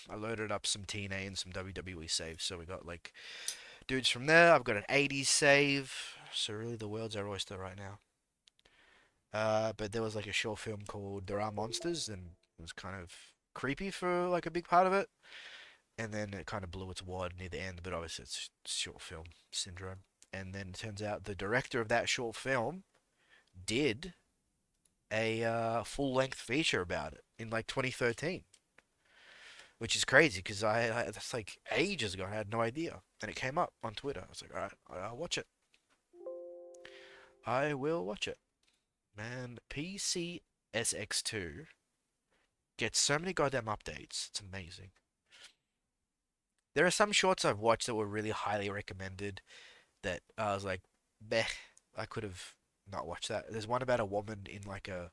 I loaded up some TNA and some WWE saves. So we got like dudes from there. I've got an 80s save. So really, the world's our oyster right now. But there was like a short film called There Are Monsters, and it was kind of creepy for like a big part of it. And then it kind of blew its wad near the end, but obviously it's short film syndrome. And then it turns out the director of that short film did a full length feature about it in like 2013, which is crazy because that's like ages ago. I had no idea, and it came up on Twitter. I was like, all right, I'll watch it. I will watch it. Man, PCSX2 gets so many goddamn updates. It's amazing. There are some shorts I've watched that were really highly recommended that I was like, meh, I could have not watched that. There's one about a woman in like a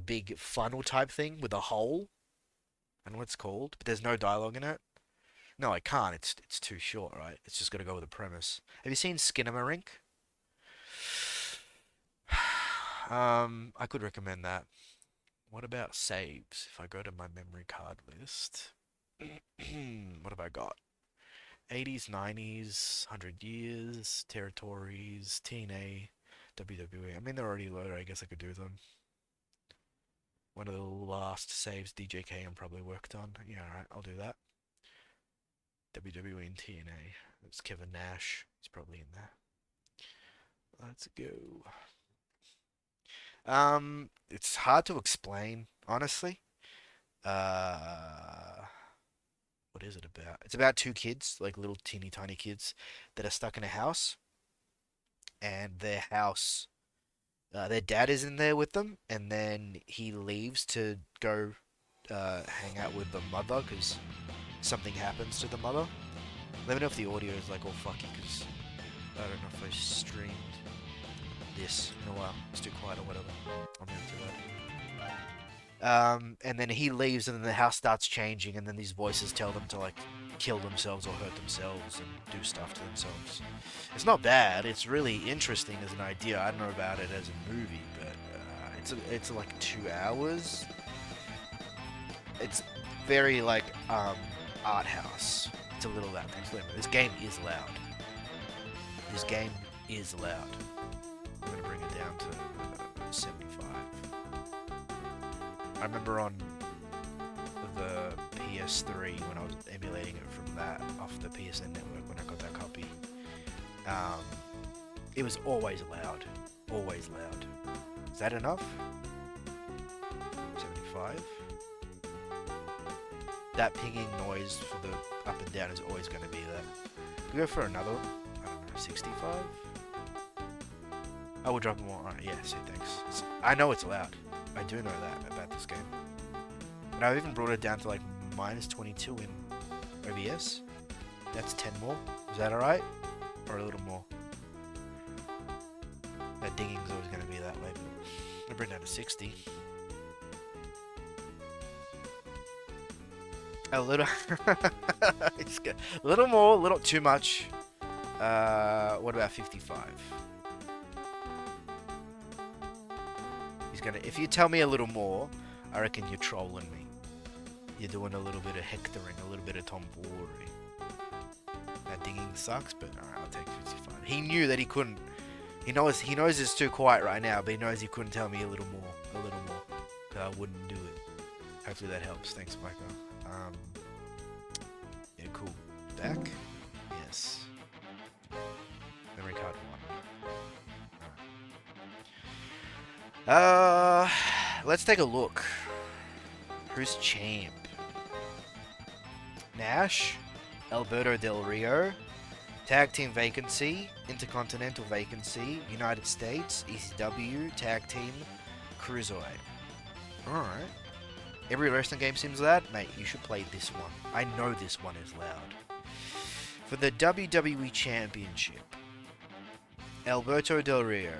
big funnel type thing with a hole. I don't know what it's called, but there's no dialogue in it. No, I can't. It's too short, right? It's just got to go with the premise. Have you seen Skinamarink? I could recommend that. What about saves? If I go to my memory card list, what have I got? 80s, 90s, 100 years, territories, TNA, WWE. I mean, they're already loaded. I guess I could do them. One of the last saves DJKM probably worked on. Yeah, alright, I'll do that. WWE and TNA. It's Kevin Nash. He's probably in there. Let's go. It's hard to explain, honestly. Uh, what is it about? It's about two kids, like little teeny tiny kids, that are stuck in a house, and their dad is in there with them, and then he leaves to go hang out with the mother because something happens to the mother. Let me know if the audio is like all fucky because I don't know if I streamed this in a while. It's too quiet or whatever. I'm into it. And then he leaves, and then the house starts changing, and then these voices tell them to like kill themselves or hurt themselves and do stuff to themselves. It's not bad. It's really interesting as an idea. I don't know about it as a movie, but it's like 2 hours. It's very like art house. It's a little loud. This game is loud. This game is loud. I'm gonna bring it down to 75. I remember on the PS3 when I was emulating it from that off the PSN network when I got that copy. Um, it was always loud, always loud. Is that enough? 75. That pinging noise for the up and down is always going to be there. Can we go for another? I don't know, 65. I will drop more. Alright, yeah, say thanks. I know it's loud. I do know that about this game. And I've even brought it down to like minus 22 in OBS. That's 10 more. Is that alright? Or a little more? That dinging's always going to be that way. I'm going to bring it down to 60. A little... a little more, a little too much. What about 55? If you tell me a little more, I reckon you're trolling me. You're doing a little bit of hectoring, a little bit of tomfoolery. That dinging sucks, but alright, I'll take 55. He knew that he couldn't. He knows it's too quiet right now, but he knows he couldn't tell me a little more, because I wouldn't do it. Hopefully that helps. Thanks, Michael. Yeah, cool. Back? Yes. Memory card 1. Let's take a look. Who's champ? Nash, Alberto Del Rio, Tag Team Vacancy, Intercontinental Vacancy, United States, ECW, Tag Team, Cruiserweight. Alright. Every wrestling game seems loud? Mate, you should play this one. I know this one is loud. For the WWE Championship, Alberto Del Rio.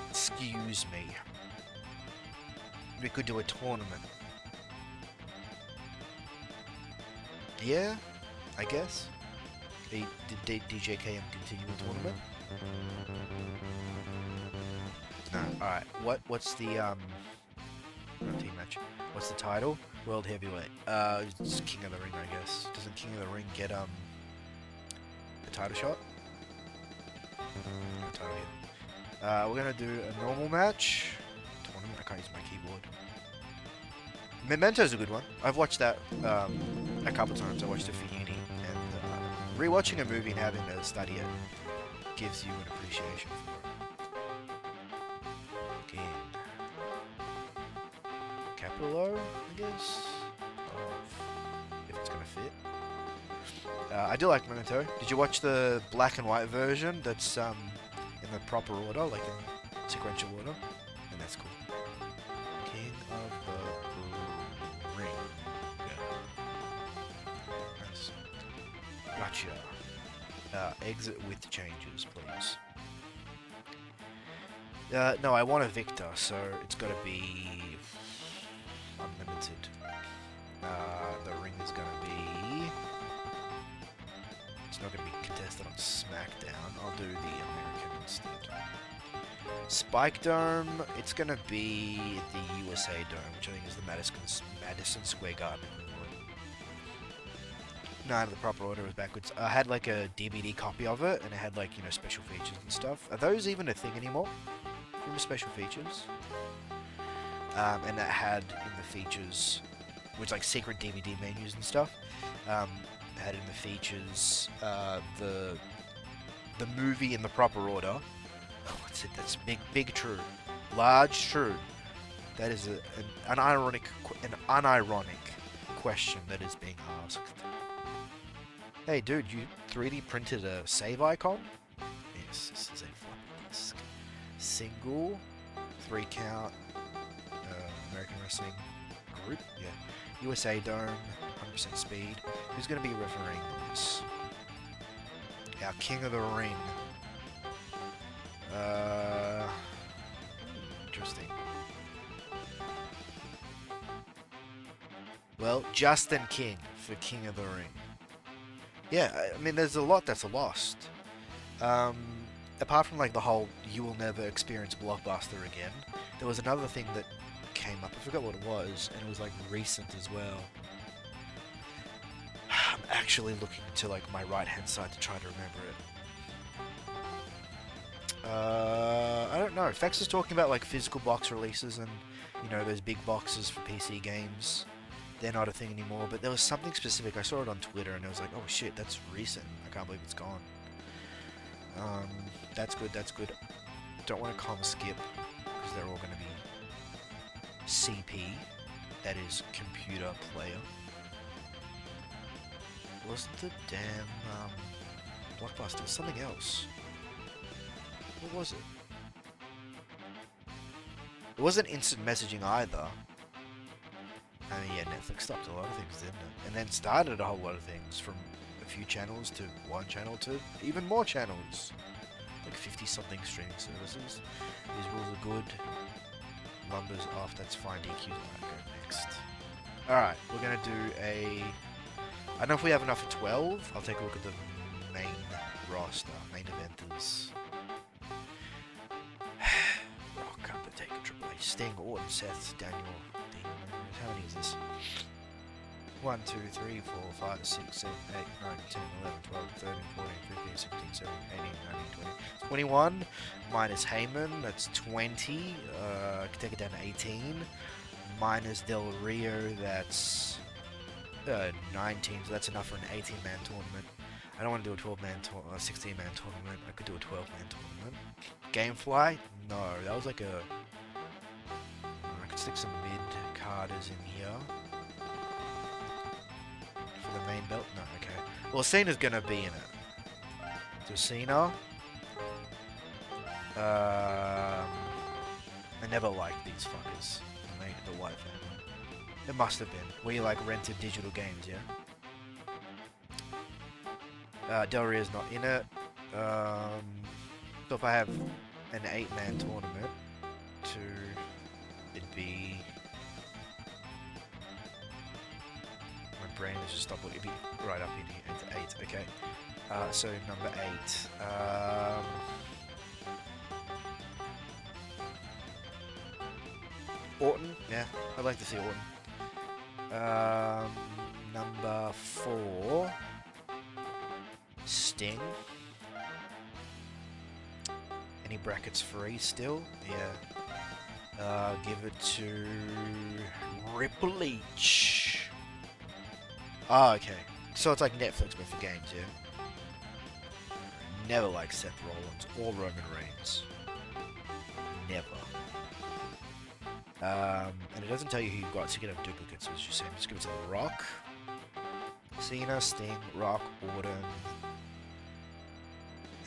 Excuse me. We could do a tournament. Yeah, I guess. Did DJKM continue a tournament? No. All right. What's the not team match? What's the title? World Heavyweight. It's King of the Ring, I guess. Doesn't King of the Ring get a title shot? No title yet. We're gonna do a normal match. Tournament. I can't use my keyboard. Memento's a good one. I've watched that a couple times. I watched it for uni, and rewatching a movie and having to study it gives you an appreciation for it. Again, capital O, I guess, if it's gonna fit. I do like Memento. Did you watch the black and white version? That's in the proper order, like in sequential order, and that's cool. King of the Ring. Yeah. Nice. Gotcha. Exit with changes, please. No, I want a Victor, so it's got to be unlimited. The ring is going to be... It's not going to be contested on SmackDown. I'll do the American instead. Spike Dome, it's going to be the USA Dome, which I think is the Madison Square Garden equivalent. No, the proper order was backwards. I had like a DVD copy of it, and it had like, you know, special features and stuff. Are those even a thing anymore? Remember special features? And that had in the features, which like secret DVD menus and stuff. Had in the features the movie in the proper order. Oh, what's it? That's big true, large true. That is an unironic question that is being asked. Hey, dude, you 3D printed a save icon? Yes, this is a floppy disk. Single, 3 count, American Wrestling Group, yeah. USA Dome, 100% speed. Who's going to be refereeing this? Our King of the Ring. Interesting. Well, Justin King for King of the Ring. Yeah, I mean, there's a lot that's lost. Apart from like the whole "you will never experience Blockbuster again," there was another thing that came up. I forgot what it was, and it was like recent as well. I'm actually looking to like my right-hand side to try to remember it. I don't know. Fex is talking about like physical box releases and, you know, those big boxes for PC games. They're not a thing anymore, but there was something specific. I saw it on Twitter and I was like, oh shit, that's recent. I can't believe it's gone. That's good, that's good. Don't want to comma skip, because they're all going to be CP. That is computer player. Wasn't the damn Blockbuster something else? What was it? It wasn't instant messaging either. I mean, yeah, Netflix stopped a lot of things, didn't it? And then started a whole lot of things, from a few channels to one channel to even more channels. Like 50-something streaming services. These rules are good. Numbers off, that's fine. DQs, alright, go next. Alright, we're gonna do a... I don't know if we have enough for 12. I'll take a look at the main roster, main eventers. Rock, Undertaker, Triple H, Sting, Orton, Seth, Daniel, Dean. How many is this? 1, 2, 3, 4, 5, 6, 7, 8, 9, 10, 11, 12, 13, 14, 15, 16, 17, 18, 19, 20. 21 minus Heyman, that's 20. I can take it down to 18. Minus Del Rio, that's 19. So that's enough for an 18-man tournament. I don't want to do a 12-man, 16-man tournament. I could do a 12-man tournament. Gamefly? No, that was like a... I could stick some mid-carders in here. For the main belt? No, okay. Well, Cena's gonna be in it. So Cena... I never liked these fuckers. The White Family. It must have been. We like rented digital games, yeah? Del Rio's not in it. So if I have an 8-man tournament, it'd be... My brain has just stopped looking. It'd be right up in here. It's 8, okay. So number 8. Orton, yeah, I'd like to see Orton. Number 4, Sting. Any brackets free still? Yeah. Give it to Triple H. Oh, okay. So it's like Netflix but for games, yeah? Never like Seth Rollins or Roman Reigns. Never. And it doesn't tell you who you've got, so you can have duplicates, as you say. Just give it to The Rock. Cena, Sting, Rock, Orton.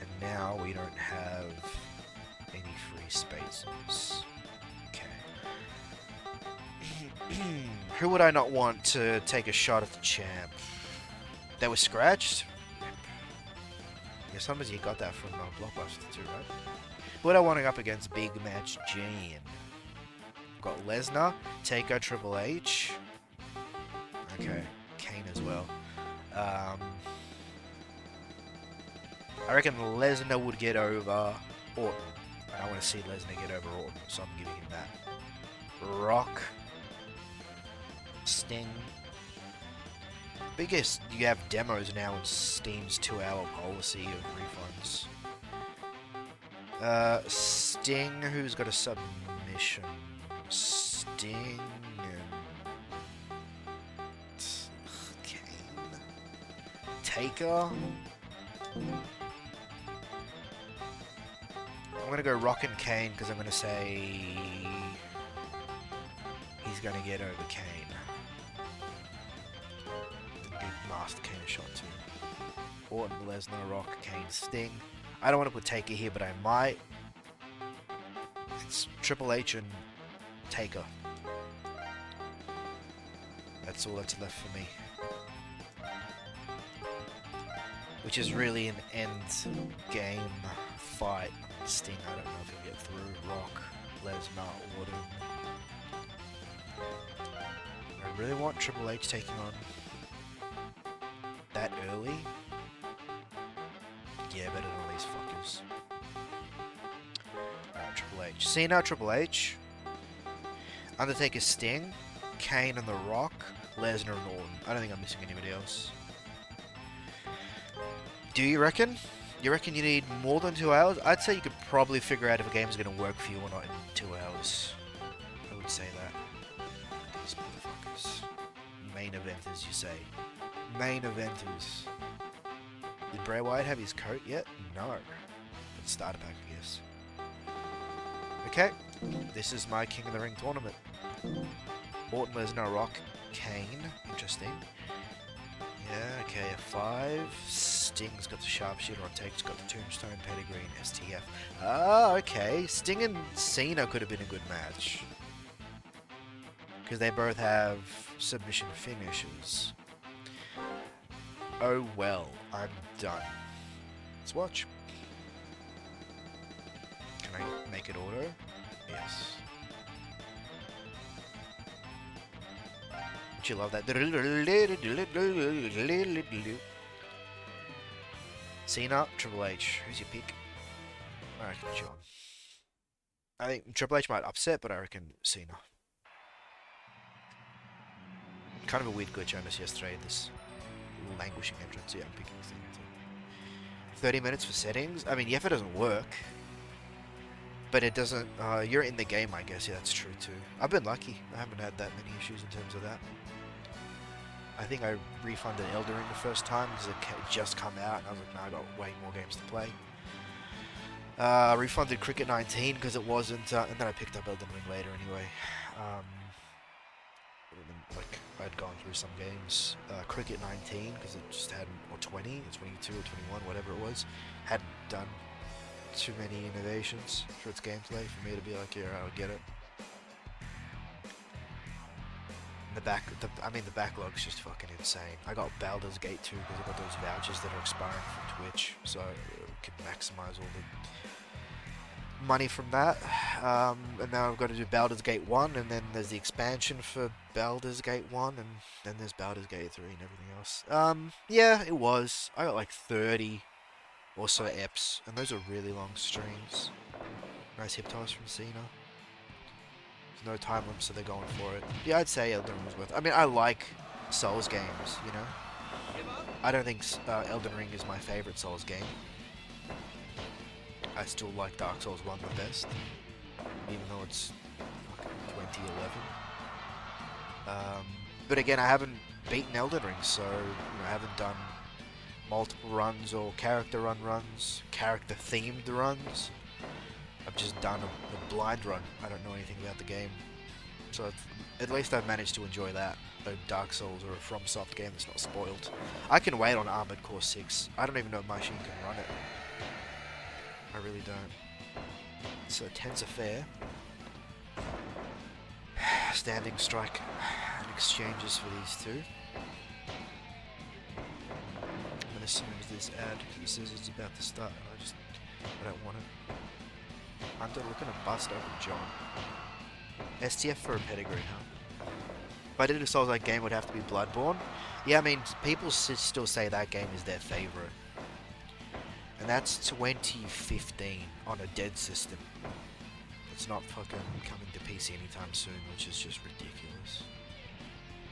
And now we don't have any free spaces. Okay. Who would I not want to take a shot at the champ? That was scratched? Yeah, sometimes you got that from Blockbuster too, right? Who would I want up against Big Match Gene? Got Lesnar, Taker, Triple H. Okay, Kane as well. I reckon Lesnar would get over Orton. I want to see Lesnar get over Orton, so I'm giving him that. Rock, Sting. Biggest, you have demos now in Steam's 2-hour policy of refunds. Sting, who's got a submission? Sting and Kane. Taker. I'm gonna go Rock and Kane because I'm gonna say he's gonna get over Kane. Give Master Kane a shot too. Orton, Lesnar, Rock, Kane, Sting. I don't want to put Taker here, but I might. It's Triple H and Taker. That's all that's left for me. Which is really an end game fight. Sting, I don't know if he'll get through. Rock, Lesnar, Orton. I really want Triple H taking on that early. Yeah, better than all these fuckers. Alright, Triple H. Cena, Triple H. Undertaker, Sting. Kane and The Rock. Lesnar and Orton. I don't think I'm missing anybody else. Do you reckon? You reckon you need more than 2 hours? I'd say you could probably figure out if a game is going to work for you or not in 2 hours. I would say that. These motherfuckers. Main eventers, you say. Main eventers. Did Bray Wyatt have his coat yet? No. But starter pack, I guess. Okay. This is my King of the Ring tournament. Orton, Lesnar, Rock, Kane. Interesting. Yeah, okay, a 5. Sting's got the sharpshooter on Take's got the tombstone, pedigree, and STF. Ah, okay. Sting and Cena could have been a good match. Because they both have submission finishes. Oh well, I'm done. Let's watch. Can I make it auto? Yes. Don't you love that? Cena, Triple H. Who's your pick? I reckon John. I think Triple H might upset, but I reckon Cena. Kind of a weird glitch I missed yesterday. This languishing entrance. Yeah, I'm picking Cena too. 30 minutes for settings. I mean, yeah, if it doesn't work. But it doesn't. You're in the game, I guess. Yeah, that's true too. I've been lucky. I haven't had that many issues in terms of that. I think I refunded Elden Ring the first time because it just come out, and I was like, nah, I got way more games to play. Refunded Cricket 19 because it wasn't, and then I picked up Elden Ring later anyway. Like I'd gone through some games. Cricket 19 because it just hadn't, or 20, or 22, or 21, whatever it was, hadn't done too many innovations for its gameplay for me to be like, yeah, I'll get it. The backlog's just fucking insane. I got Baldur's Gate 2 because I got those vouchers that are expiring from Twitch, so I can maximize all the money from that. And now I've got to do Baldur's Gate 1, and then there's the expansion for Baldur's Gate 1, and then there's Baldur's Gate 3 and everything else. Yeah, it was. I got like 30 or so eps, and those are really long streams. Nice hip toss from Cena. No time limit, so they're going for it. Yeah, I'd say Elden Ring was worth it. I mean, I like Souls games, you know? I don't think Elden Ring is my favorite Souls game. I still like Dark Souls 1 the best, even though it's fucking 2011. But again, I haven't beaten Elden Ring, so I haven't done multiple runs or character-themed runs. I've just done a blind run. I don't know anything about the game, so at least I've managed to enjoy that. A Dark Souls or a FromSoft game that's not spoiled. I can wait on Armored Core 6. I don't even know if my machine can run it. I really don't. So tense affair. Standing strike and exchanges for these two. And as soon as this ad says it's about to start, I don't want it. Hunter looking to bust over John. STF for a pedigree, huh? If I did a Souls-like game, it would have to be Bloodborne. Yeah, I mean, people still say that game is their favorite. And that's 2015 on a dead system. It's not fucking coming to PC anytime soon, which is just ridiculous.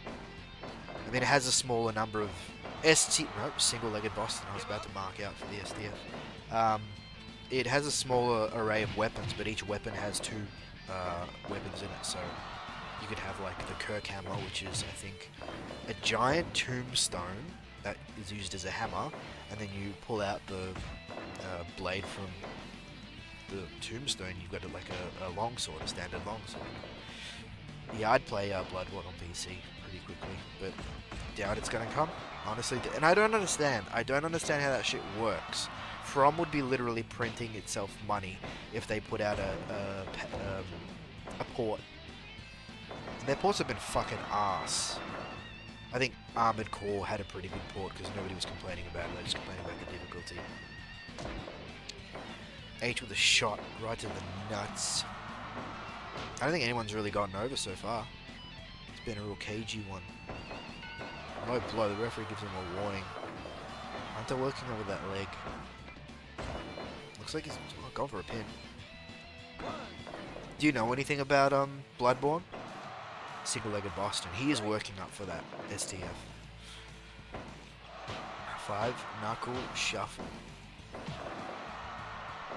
I mean, it has a smaller number of single-legged boss than I was about to mark out for the SDF. It has a smaller array of weapons, but each weapon has two weapons in it, so you could have like the Kirk hammer, which is, I think, a giant tombstone that is used as a hammer, and then you pull out the blade from the tombstone, you've got like a longsword, a standard longsword. Yeah, I'd play Bloodborne on PC pretty quickly, but doubt it's gonna come, honestly. And I don't understand how that shit works. From would be literally printing itself money if they put out a port. And their ports have been fucking ass. I think Armored Core had a pretty good port because nobody was complaining about it, they just complained about the difficulty. H with a shot right to the nuts. I don't think anyone's really gotten over so far. It's been a real cagey one. Low blow, the referee gives him a warning. Hunter working over that leg. Looks like he's gone for a pin. Do you know anything about Bloodborne? Single-legged Boston. He is working up for that STF. 5 knuckle shuffle.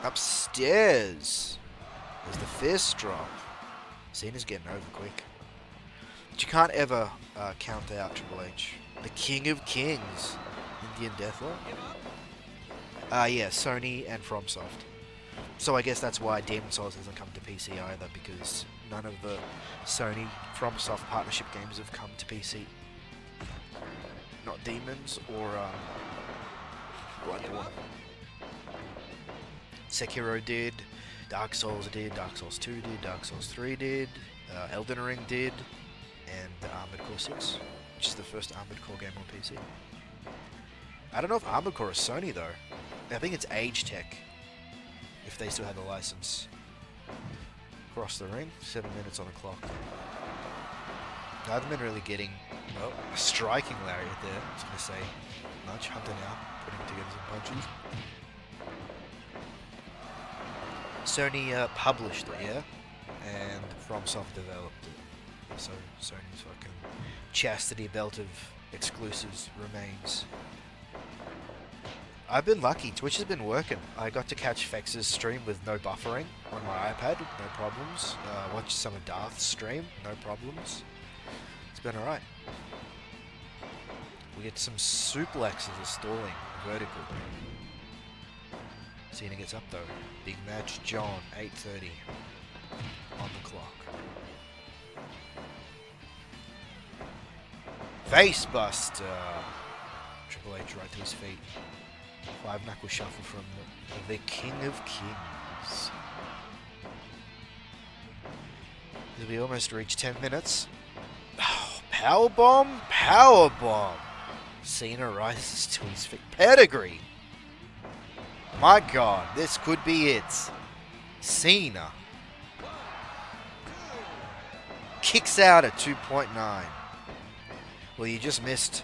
Upstairs. There's the fist drop. Cena's getting over quick. But you can't ever count out Triple H. The King of Kings. Indian Deathlock. Yeah, Sony and FromSoft. So I guess that's why Demon Souls hasn't come to PC either, because none of the Sony FromSoft partnership games have come to PC. Not Demons or Bloodborne. Sekiro did, Dark Souls did, Dark Souls 2 did, Dark Souls 3 did, Elden Ring did, and Armored Core 6, which is the first Armored Core game on PC. I don't know if Armored Core is Sony though. I think it's Age Tech, if they still have the license. Cross the ring, 7 minutes on the clock. I haven't been really getting a striking lariat there. I was going to say much. Hunter now putting together some punches. Sony published it, yeah, and FromSoft developed it. So Sony's fucking chastity belt of exclusives remains. I've been lucky. Twitch has been working. I got to catch Fex's stream with no buffering on my iPad, no problems. Watched some of Darth's stream, no problems. It's been alright. We get some suplexes of stalling, vertical. Cena gets up though. Big match, John, 8:30 on the clock. Face buster. Triple H right to his feet. 5 knuckle shuffle from the King of Kings. As we almost reach 10 minutes. Oh, powerbomb, powerbomb. Cena rises to his feet. Pedigree. My God, this could be it. Cena kicks out at 2.9. Well, you just missed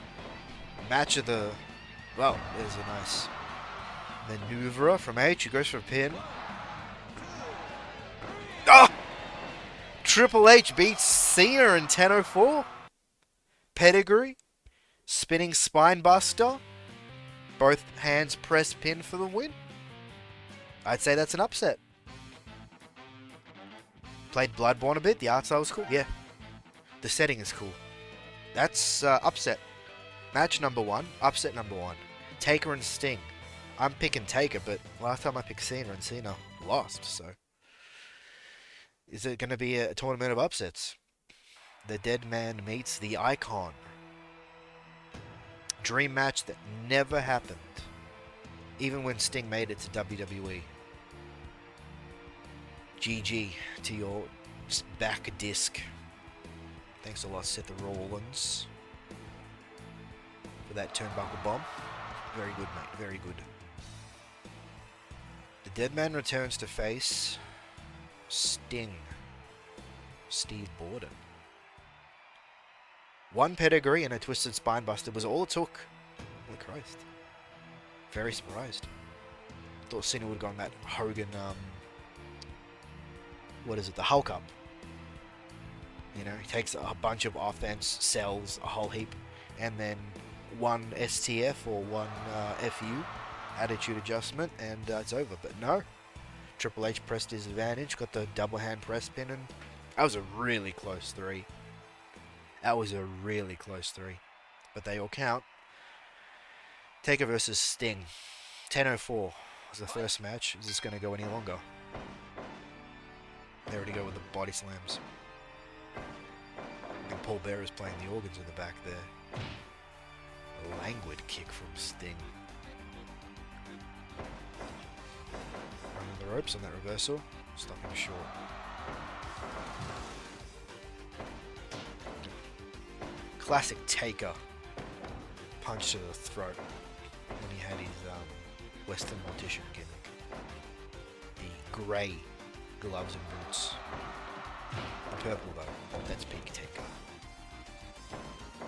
match of the... Well, there's a nice maneuver from H, who goes for a pin. Oh! Triple H beats Cena in 10:04. Pedigree. Spinning spine buster. Both hands press pin for the win. I'd say that's an upset. Played Bloodborne a bit. The art style was cool. Yeah. The setting is cool. That's upset. Match number 1. Upset number 1. Taker and Sting. I'm picking Taker, but last time I picked Cena and Cena lost, so... Is it going to be a tournament of upsets? The Dead Man meets the Icon. Dream match that never happened. Even when Sting made it to WWE. GG to your back disc. Thanks a lot, Seth Rollins, for that turnbuckle bomb. Very good, mate. Very good. The Dead Man returns to face Sting. Steve Borden. 1 pedigree and a twisted spine buster was all it took. Holy Christ. Very surprised. Thought Cena would have gone that Hogan, what is it? The Hulk up. You know, he takes a bunch of offense, sells a whole heap, and then 1 STF or 1 FU, attitude adjustment, and it's over. But no. Triple H pressed his advantage, got the double hand press pin, and that was a really close 3. That was a really close 3. But they all count. Taker versus Sting. 10:04 was the first match. Is this going to go any longer? They already go with the body slams. And Paul Bearer is playing the organs in the back there. A languid kick from Sting. Running the ropes on that reversal. Stopping short. Classic Taker. Punch to the throat. When he had his Western mortician gimmick. The grey gloves and boots. The purple though, that's peak Taker.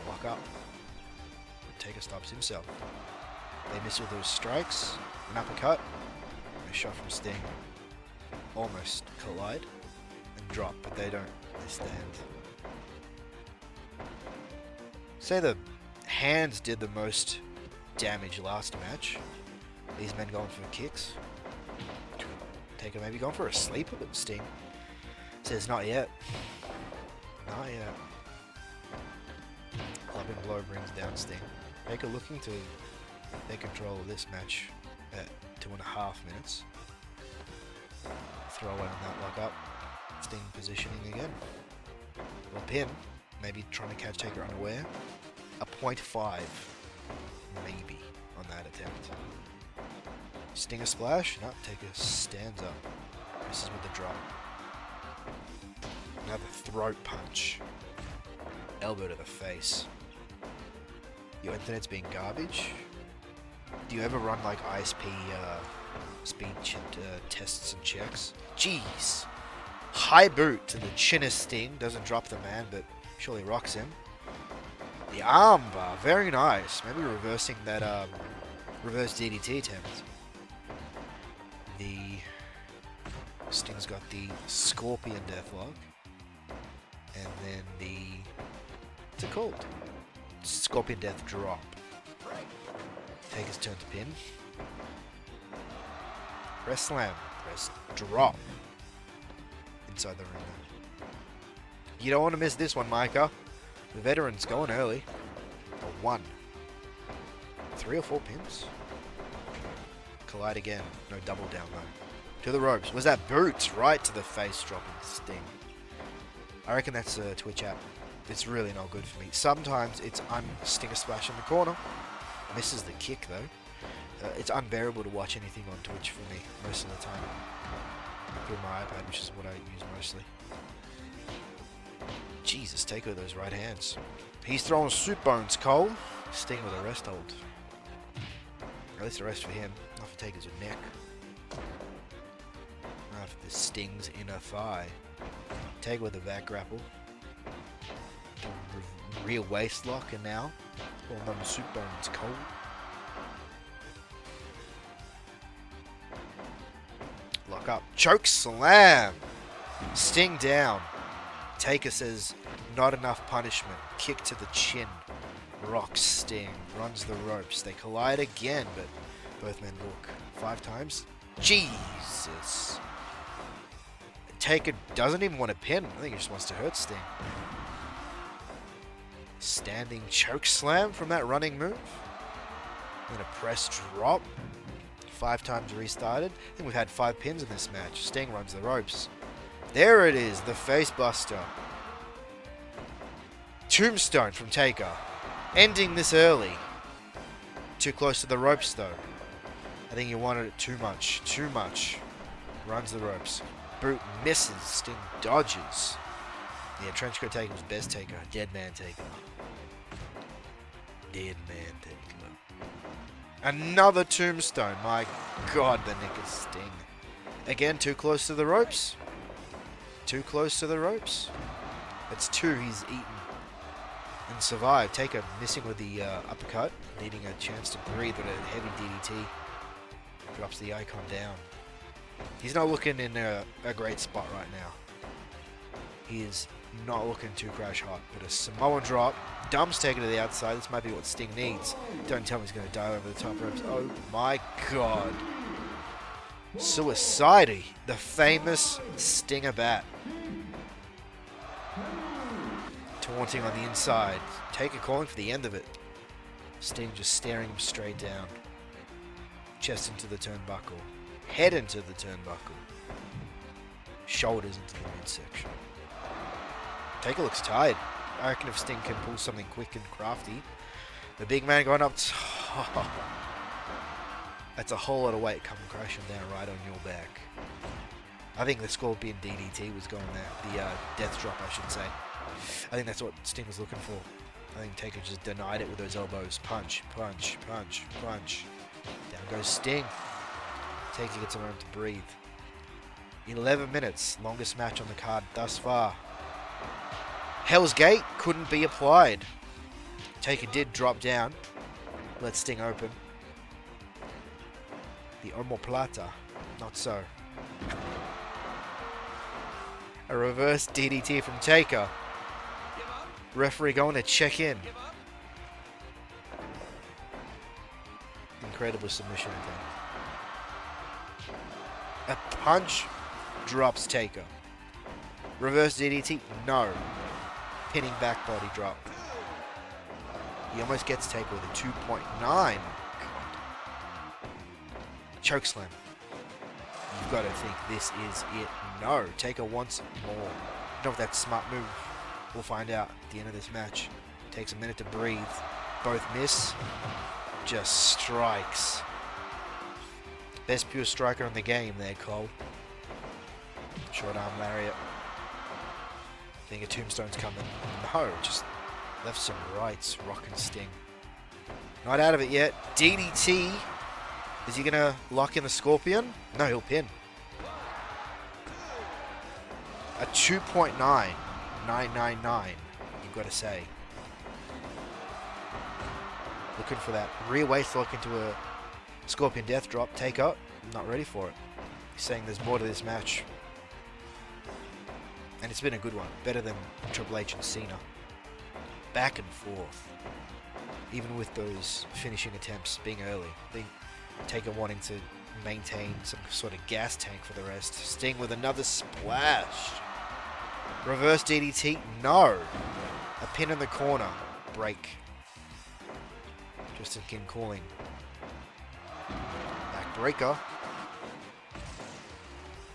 Lock up. Taker stops himself. They miss with those strikes. An uppercut. A shot from Sting. Almost collide. And drop, but they don't. They stand. Say the hands did the most damage last match. These men going for kicks. Taker maybe going for a sleeper, but Sting says not yet. Not yet. Clubbing blow brings down Sting. Taker looking to take control of this match at 2.5 minutes. Throw away on that lock up. Sting positioning again. Or pin. Maybe trying to catch Taker unaware. A 0.5. Maybe on that attempt. Stinger splash. No, Taker stands up. Misses with the drop. Another throat punch. Elbow to the face. Your internet's being garbage. Do you ever run like ISP speed tests and checks? Jeez. High boot to the chin of Sting. Doesn't drop the man, but surely rocks him. The armbar. Very nice. Maybe reversing that reverse DDT attempt. The Sting's got the Scorpion Deathlock. And then the... what's it called? Scorpion Death Drop. Taker's turn to pin. Press slam. Press drop. Inside the ring. You don't want to miss this one, Micah. The veteran's going early. A 1. 3 or 4 pins. Collide again. No double down though. To the ropes. Was that boots? Right to the face, dropping Sting. I reckon that's a Twitch app. It's really not good for me. Sometimes it's Stinger splash in the corner. Misses the kick though. It's unbearable to watch anything on Twitch for me most of the time. Through my iPad, which is what I use mostly. Jesus, Taker those right hands. He's throwing soup bones, Cole. Sting with a rest hold. At least the rest for him. Not for Taker's neck. Not for the Sting's inner thigh. Taker with a back grapple. Rear waist lock, and now pulling on the soup bones, Cole. Lock up. Choke slam. Sting down. Taker says, not enough punishment. Kick to the chin. Rocks Sting. Runs the ropes. They collide again, but both men look. 5 times. Jesus. Taker doesn't even want to pin. I think he just wants to hurt Sting. Standing choke slam from that running move. Then a press drop. 5 times restarted. I think we've had 5 pins in this match. Sting runs the ropes. There it is, the face buster. Tombstone from Taker. Ending this early. Too close to the ropes though. I think he wanted it too much. Too much. Runs the ropes. Boot misses. Sting dodges. Yeah, Trenchcoat Taker was best Taker. Dead Man Taker. Dead Man Taker. Another tombstone. My God, the neck is Sting. Again, too close to the ropes. Too close to the ropes. That's 2 he's eaten. And survived. Taker missing with the uppercut. Needing a chance to breathe with a heavy DDT. Drops the icon down. He's not looking in a great spot right now. He is not looking too crash hot. But a Samoan drop. Dumps Taker to the outside. This might be what Sting needs. Don't tell me he's going to dive over the top ropes. Oh my God. Suicide. The famous Stinger bat. Taunting on the inside. Taker calling for the end of it. Sting just staring him straight down. Chest into the turnbuckle. Head into the turnbuckle. Shoulders into the midsection. Taker looks tired. I reckon if Sting can pull something quick and crafty. The big man going up. That's a whole lot of weight coming crashing down right on your back. I think the Scorpion DDT was going there. The death drop, I should say. I think that's what Sting was looking for. I think Taker just denied it with those elbows. Punch, punch, punch, punch. Down goes Sting. Taker gets a moment to breathe. 11 minutes. Longest match on the card thus far. Hell's Gate couldn't be applied. Taker did drop down. Let Sting open. The omoplata. Not so. A reverse DDT from Taker. Referee going to check in. Incredible submission attempt. A punch drops Taker. Reverse DDT? No. Pinning back body drop. He almost gets Taker with a 2.9. Choke slam. You've got to think this is it. No. Taker wants more. I don't know if that's a smart move. We'll find out at the end of this match. Takes a minute to breathe. Both miss. Just strikes. Best pure striker in the game there, Cole. Short arm lariat. Think a tombstone's coming. No, just lefts and rights. Rock and Sting. Not out of it yet. DDT. Is he going to lock in the Scorpion? No, he'll pin. A 2.9. 999. You've got to say. Looking for that rear waist lock into a Scorpion death drop. Take up. Not ready for it. He's saying there's more to this match. And it's been a good one. Better than Triple H and Cena. Back and forth. Even with those finishing attempts being early. Taker wanting to maintain some sort of gas tank for the rest. Sting with another splash. Reverse DDT? No. A pin in the corner. Break. Justin King calling. Backbreaker.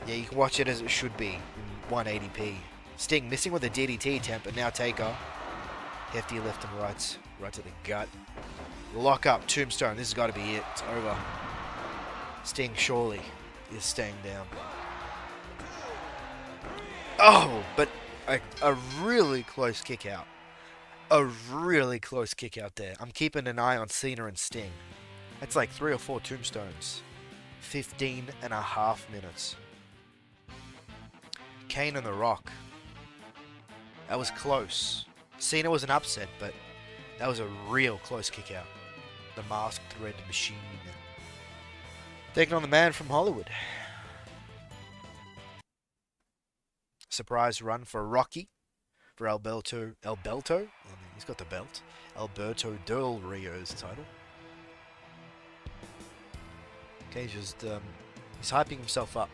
Yeah, you can watch it as it should be. In 180p. Sting missing with a DDT attempt, but now Taker. Hefty left and rights. Right to the gut. Lock up. Tombstone. This has got to be it. It's over. Sting surely is staying down. Oh, but a really close kick out. A really close kick out there. I'm keeping an eye on Cena and Sting. That's like 3 or 4 tombstones. 15.5 minutes. Kane and The Rock. That was close. Cena was an upset, but that was a real close kick out. The masked red machine. Taking on the man from Hollywood. Surprise run for Rocky. for Alberto, and he's got the belt. Alberto Del Rio's title. Okay, he's hyping himself up.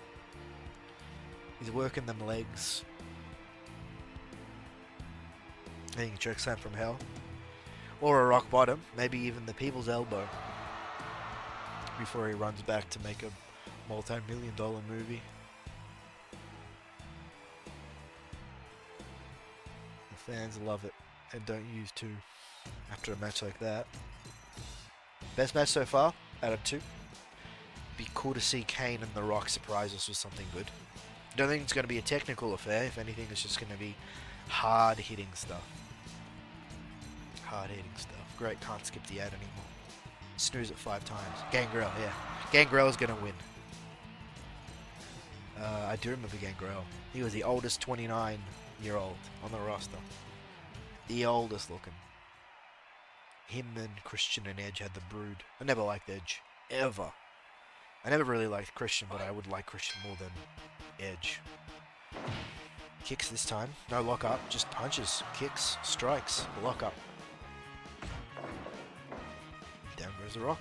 He's working them legs. Hitting a choke slam from hell. Or a rock bottom, maybe even the people's elbow. Before he runs back to make a multi-million-dollar movie. The fans love it and don't use to after a match like that. Best match so far out of 2. Be cool to see Kane and The Rock surprise us with something good. Don't think it's going to be a technical affair. If anything, it's just going to be hard-hitting stuff. Hard-hitting stuff. Great, can't skip the ad anymore. Snooze it 5 times. Gangrel, yeah. Gangrel's going to win. I do remember Gangrel. He was the oldest 29-year-old on the roster. The oldest looking. Him and Christian and Edge had the brood. I never liked Edge. Ever. I never really liked Christian, but I would like Christian more than Edge. Kicks this time. No lock up, just punches, kicks, strikes, lock up. Down goes The Rock.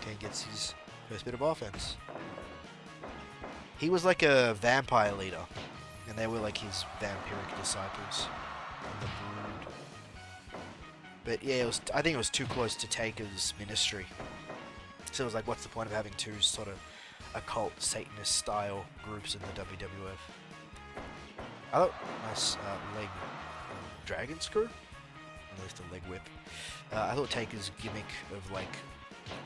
Kane gets his first bit of offense. He was like a vampire leader, and they were like his vampiric disciples on the brood. But yeah, I think it was too close to Taker's ministry. So it was like, what's the point of having 2 sort of occult Satanist style groups in the WWF? I thought nice leg dragon screw, at least a leg whip. I thought Taker's gimmick of like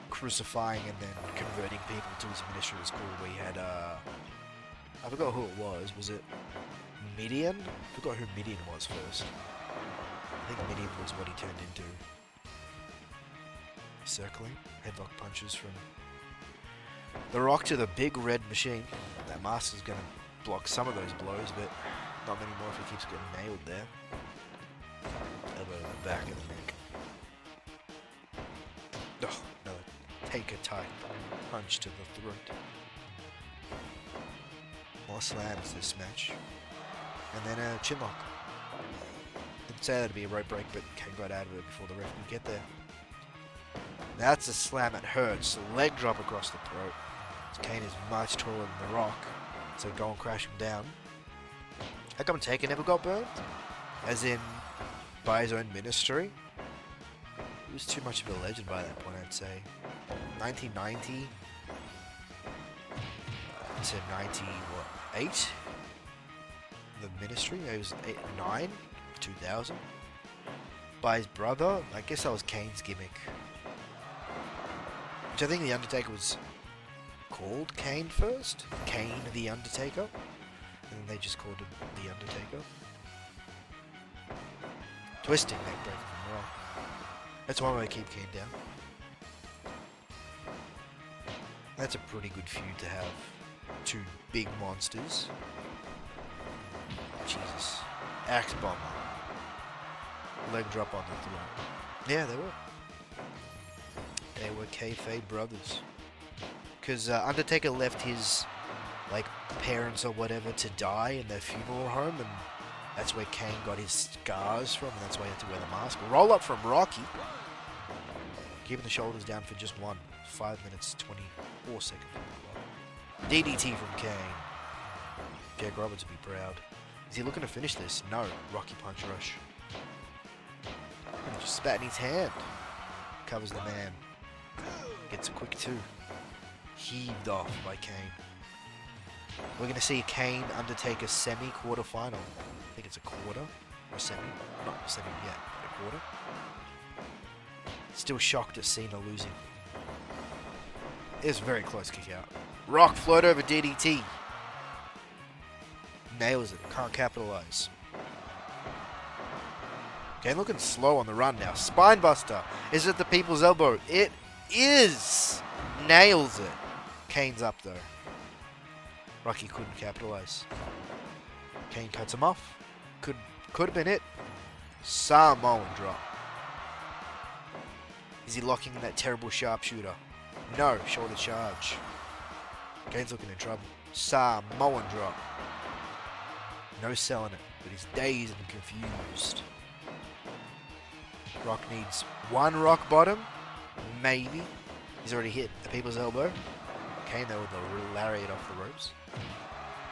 crucifying and then converting people to his ministry was cool. We had I forgot who it was. Was it Midian? I forgot who Midian was first. I think Midian was what he turned into. Circling, headlock punches from The Rock to the big red machine. That mask is going to block some of those blows, but not many more if he keeps getting nailed there. Elbow in the back of the neck. Oh, another Taker type punch to the throat. More slams this match. And then a chin lock. Didn't say that'd be a rope break, but Kane got out of it before the ref could get there. That's a slam that hurts. Leg drop across the throat. Kane is much taller than The Rock, so go and crash him down. How come Taker never got burned? As in, by his own ministry? He was too much of a legend by that point, I'd say. 1990 to 98? The ministry? He was 9? 2000? By his brother? I guess that was Kane's gimmick. Which I think The Undertaker was called Kane first. Kane the Undertaker. And then they just called him The Undertaker. Twisting neckbreaker from The Rock. That's one way to keep Kane down. That's a pretty good feud to have. 2 big monsters. Jesus. Axe bomber. Leg drop on the throat. Yeah, they were. They were kayfabe brothers. Because Undertaker left his like parents or whatever to die in their funeral home, and that's where Kane got his scars from, and that's why he had to wear the mask. Roll up from Rocky. Keeping the shoulders down for just 5 minutes, 24 seconds. DDT from Kane. Jake Roberts would be proud. Is he looking to finish this? No. Rocky Punch Rush. And just spat in his hand. Covers the man. Gets a quick 2. Heaved off by Kane. We're going to see Kane Undertaker semi-quarterfinal. I think it's a quarter. Or semi. Not a semi yet, but a quarter. Still shocked at Cena losing. It was a very close kick out. Rock float over DDT. Nails it. Can't capitalize. Kane looking slow on the run now. Spinebuster. Is it the people's elbow? It is. Nails it. Kane's up though. Rocky couldn't capitalize. Kane cuts him off. Could have been it. Samoan drop. Is he locking in that terrible sharpshooter? No. Shoulder charge. Kane's looking in trouble. Samoan drop. No selling it. but he's dazed and confused. Rock needs one rock bottom, maybe. He's already hit the people's elbow. Kane there with a lariat off the ropes.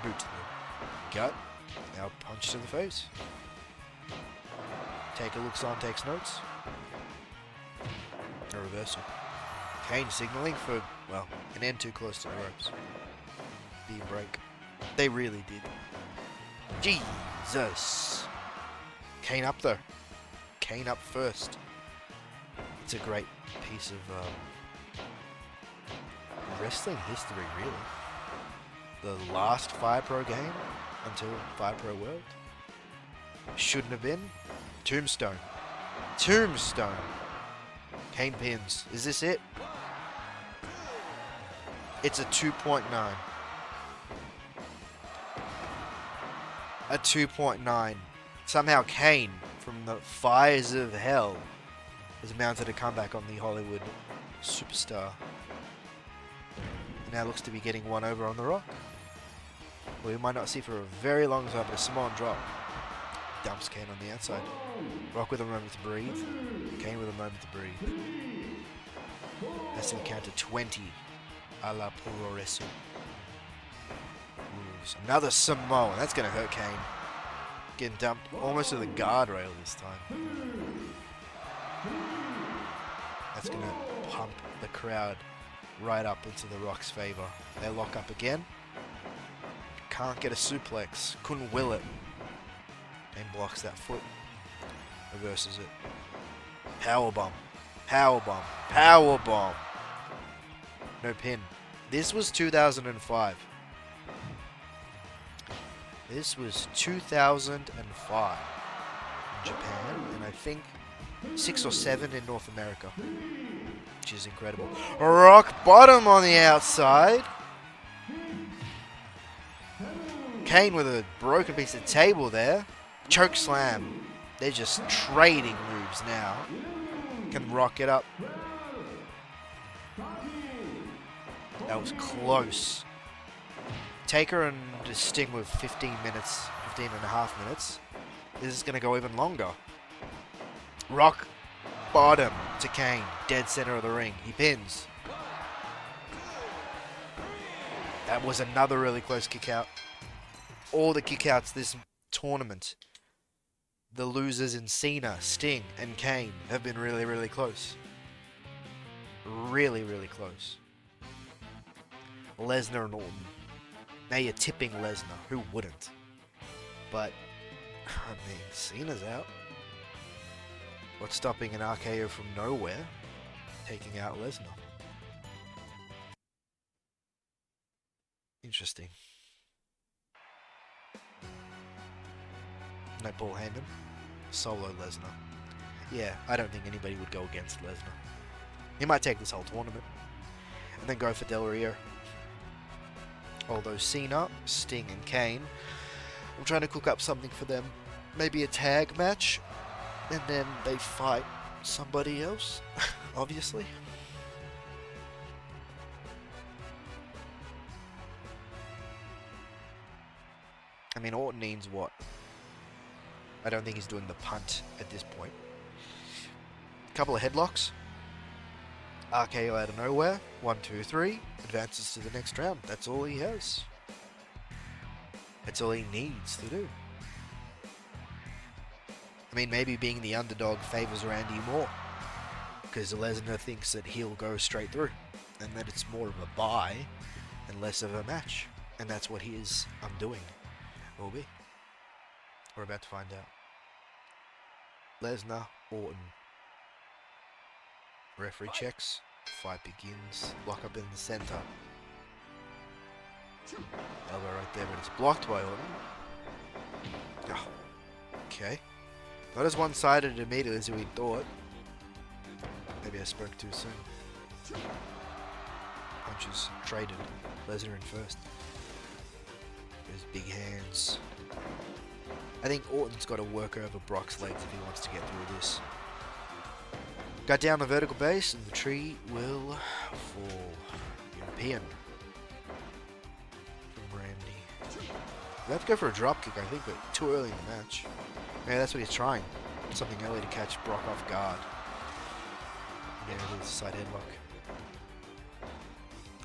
Boot to the gut. Now punch to the face. Taker looks on, takes notes. A reversal. Kane signaling for, well, an end too close to the ropes. Being break. They really did. Jesus. Kane up though. Kane up first. It's a great piece of wrestling history, really. The last Fire Pro game until Fire Pro World. Shouldn't have been. Tombstone. Tombstone. Kane pins. Is this it? It's a 2.9. A 2.9. Somehow Kane, from the fires of hell, has mounted a comeback on the Hollywood superstar. Now looks to be getting one over on The Rock. We might not see for a very long time, but a Samoan drop. Dumps Kane on the outside. Rock with a moment to breathe. Kane with a moment to breathe. That's to count to 20. A la Puro Resu. Another Samoan. That's going to hurt Kane. Getting dumped almost to the guardrail this time. That's going to pump the crowd right up into the Rock's favor. They lock up again. Can't get a suplex. Couldn't will it. Kane blocks that foot. Reverses it. Powerbomb. Powerbomb. Powerbomb. No pin. This was 2005. This was 2005 in Japan, and I think 6 or 7 in North America, which is incredible. Rock bottom on the outside. Kane with a broken piece of table there. Choke slam. They're just trading moves now. Can Rock get up? That was close. Taker and Sting with 15 minutes, 15 and a half minutes. This is going to go even longer. Rock bottom to Kane, dead center of the ring. He pins. That was another really close kick out. All the kick outs this tournament, the losers in Cena, Sting, and Kane have been really, really close. Really, really close. Lesnar and Orton. Now you're tipping Lesnar. Who wouldn't? But, I mean, Cena's out. What's stopping an RKO from nowhere taking out Lesnar? Interesting. No Paul Heyman. Solo Lesnar. Yeah, I don't think anybody would go against Lesnar. He might take this whole tournament and then go for Del Rio. Although Cena, Sting and Kane, I'm trying to cook up something for them. Maybe a tag match, and then they fight somebody else, obviously. I mean, Orton needs what? I don't think he's doing the punt at this point. A couple of headlocks. RKO out of nowhere. 1, 2, 3. Advances to the next round. That's all he has. That's all he needs to do. I mean, maybe being the underdog favors Randy more. Because Lesnar thinks that he'll go straight through. And that it's more of a buy and less of a match. And that's what his undoing will be. We're about to find out. Lesnar, Orton. Referee checks. Fight begins. Lock up in the center. Elbow right there, but it's blocked by Orton. Oh, okay. Not as one-sided immediately as we thought. Maybe I spoke too soon. Punches traded. Lesnar in first. His big hands. I think Orton's got to work over Brock's legs if he wants to get through this. Got down the vertical base and the tree will fall. European from Randy. We have to go for a drop kick, I think, but too early in the match. Maybe that's what he's trying. Something early to catch Brock off guard. There it is, side headlock.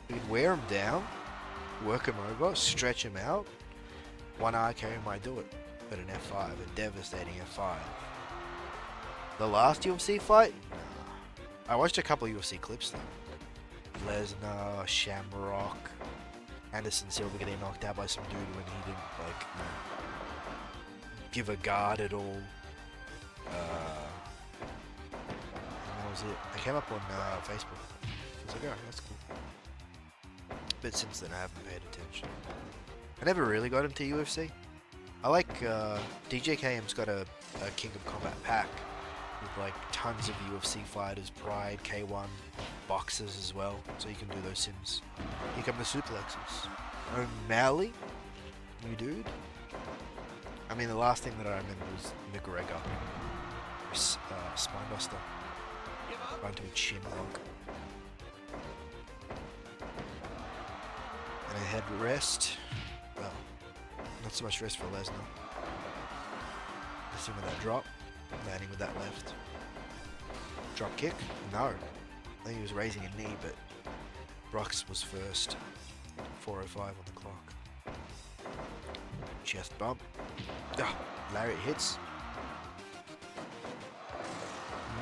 We can wear him down, work him over, stretch him out. One RKO might do it, but an F5, a devastating F5. The last UFC fight? Nah. I watched a couple of UFC clips though. Lesnar, Shamrock, Anderson Silva getting knocked out by some dude when he didn't like give a guard at all. And that was it. I came up on Facebook. I was like, oh, that's cool. But since then I haven't paid attention. I never really got into UFC. I like DJKM's got a King of Combat pack with like tons of UFC fighters, Pride, K1, boxers as well, so you can do those sims. Here come the suplexes. O'Malley, new dude. I mean, the last thing that I remember was McGregor, Spinebuster, run to a chin lock. And a head rest. Well, not so much rest for Lesnar. Missing with that drop, landing with that left. Drop kick? No. I think he was raising a knee, but Brock's was first. 4:05 on the clock. Chest bump. Lariat hits.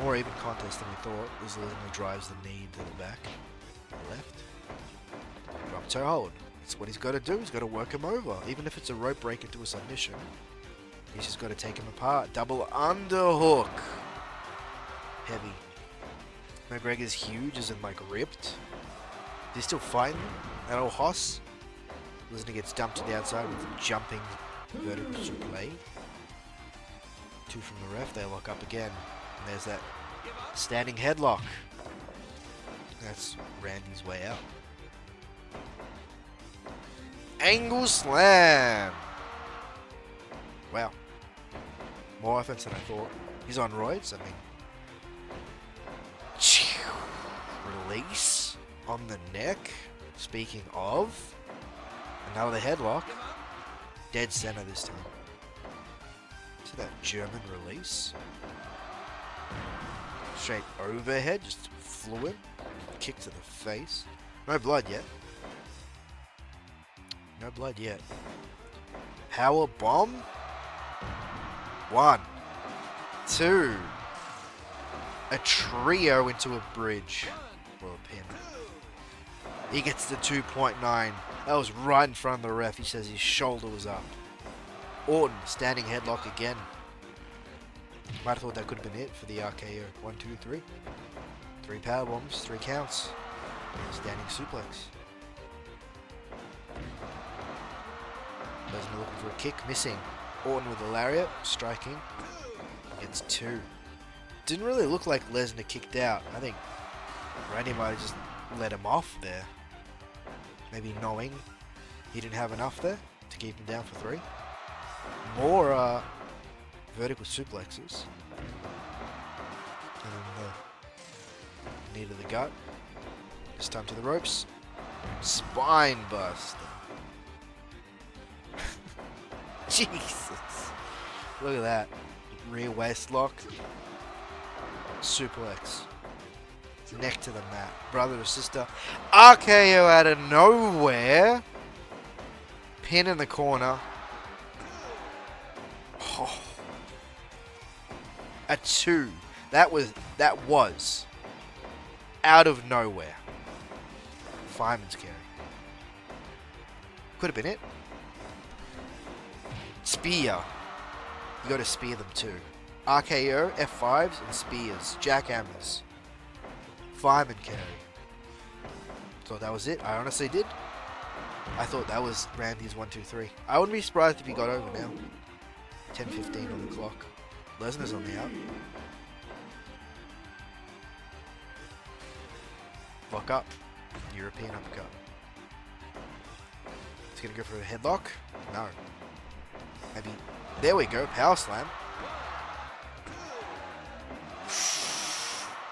More even contest than we thought. As Lesnar drives the knee to the back. Left. Drop toe hold. That's what he's got to do. He's got to work him over. Even if it's a rope break into a submission, he's just got to take him apart. Double underhook. Heavy. McGregor's huge, as in like ripped. Is he still fighting? That old Hoss. Lesnar gets dumped to the outside with a jumping vertical suplex. Two from the ref. They lock up again. And there's that standing headlock. That's Randy's way out. Angle slam. Wow. More offense than I thought. He's on roids. I mean, release on the neck. Speaking of, another headlock. Dead center this time. See that German release? Straight overhead, just flew him. Kick to the face. No blood yet. No blood yet. Power bomb. 1, 2. A trio into a bridge. Or a pin. He gets the 2.9. That was right in front of the ref. He says his shoulder was up. Orton, standing headlock again. Might have thought that could have been it for the RKO. 1, 2, 3. 3 power bombs, 3 counts. Standing suplex. Lesnar looking for a kick, missing. Orton with a lariat, striking. Gets 2. Didn't really look like Lesnar kicked out. I think Randy might have just let him off there. Maybe knowing he didn't have enough there to keep him down for 3. More vertical suplexes. And then the knee to the gut. This time to the ropes. Spine buster. Jesus. Look at that. Rear waist lock. Suplex. Neck to the mat. Brother or sister. RKO out of nowhere. Pin in the corner. Oh. A 2. That was out of nowhere. Fireman's carry. Could have been it. Spear. You got to spear them too. RKO, F5s, and spears. Jackhammers. Fireman carry. Thought that was it. I honestly did. I thought that was Randy's 1, 2, 3. I wouldn't be surprised if he got over now. 10:15 on the clock. Lesnar's on the out. Lock up. European uppercut. He's going to go for a headlock. No. Maybe. There we go. Power slam.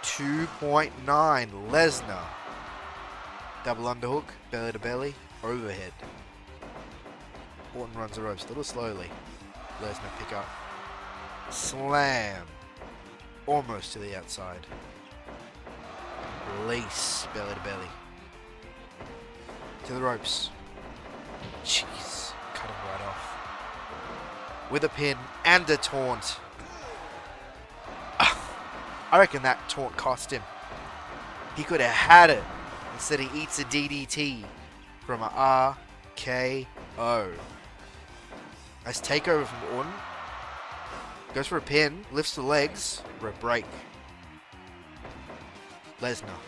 2.9. Lesnar. Double underhook. Belly to belly. Overhead. Orton runs the ropes a little slowly. Lesnar pick up. Slam. Almost to the outside. Release. Belly to belly. To the ropes. Jeez. Cut him right off. With a pin and a taunt. I reckon that taunt cost him. He could have had it. Instead he eats a DDT from a RKO. Nice takeover from Orton. Goes for a pin. Lifts the legs for a break. Lesnar.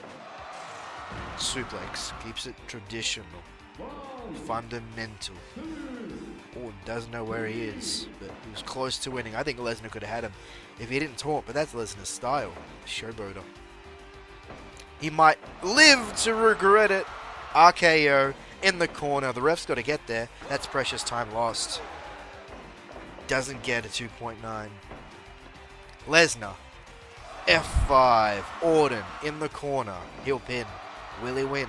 Suplex. Keeps it traditional. Fundamental. Orton doesn't know where he is, but he was close to winning. I think Lesnar could have had him if he didn't taunt, but that's Lesnar's style. Showboater. He might live to regret it. RKO in the corner. The ref's got to get there. That's precious time lost. Doesn't get a 2.9. Lesnar. F5. Orton in the corner. He'll pin. Will he win?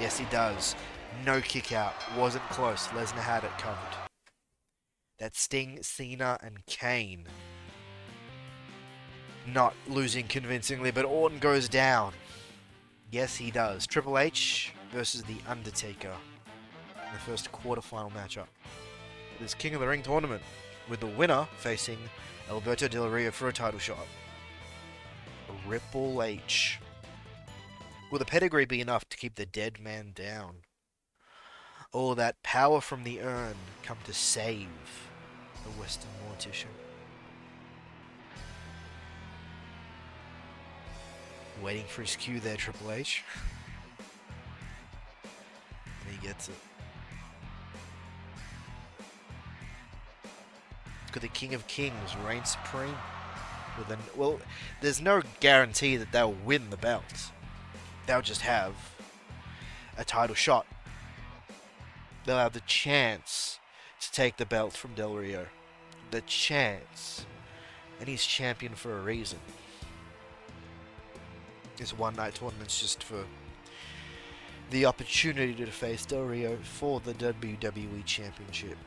Yes, he does. No kick out. Wasn't close. Lesnar had it covered. That's Sting, Cena, and Kane. Not losing convincingly, but Orton goes down. Yes, he does. Triple H versus The Undertaker. In the first quarterfinal matchup. This King of the Ring tournament. With the winner facing Alberto Del Rio for a title shot. Triple H. Will the pedigree be enough to keep the dead man down? All that power from the urn come to save the Western mortician. Waiting for his cue there, Triple H. And he gets it. Could the King of Kings reign supreme? Well, there's no guarantee that they'll win the belt. They'll just have a title shot. They'll have the chance to take the belt from Del Rio. The chance. And he's champion for a reason. This one night tournament's just for the opportunity to face Del Rio for the WWE Championship.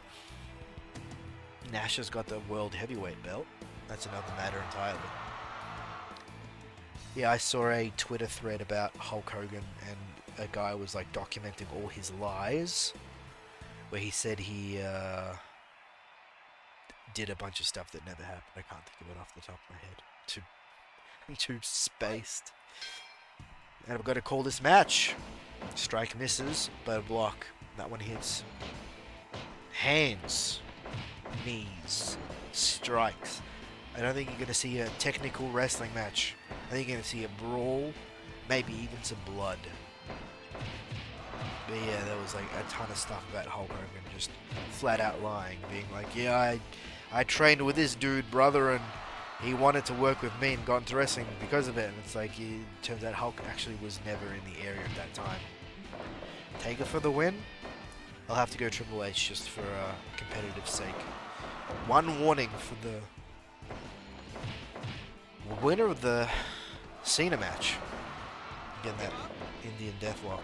Nash has got the World Heavyweight belt. That's another matter entirely. Yeah, I saw a Twitter thread about Hulk Hogan, and a guy was like documenting all his lies, where he said he did a bunch of stuff that never happened. I can't think of it off the top of my head. I'm too spaced. And I've got to call this match. Strike misses, but a block. That one hits. Hands. Knees. Strikes. I don't think you're going to see a technical wrestling match. I think you're going to see a brawl, maybe even some blood. But yeah, there was like a ton of stuff about Hulk Hogan just flat out lying, being like, yeah, I trained with this dude, brother, and he wanted to work with me and got into wrestling because of it. And it's like, it turns out Hulk actually was never in the area at that time. Taker for the win? I'll have to go Triple H just for competitive sake. One warning for the winner of the Cena match. Again, that Indian Deathlock.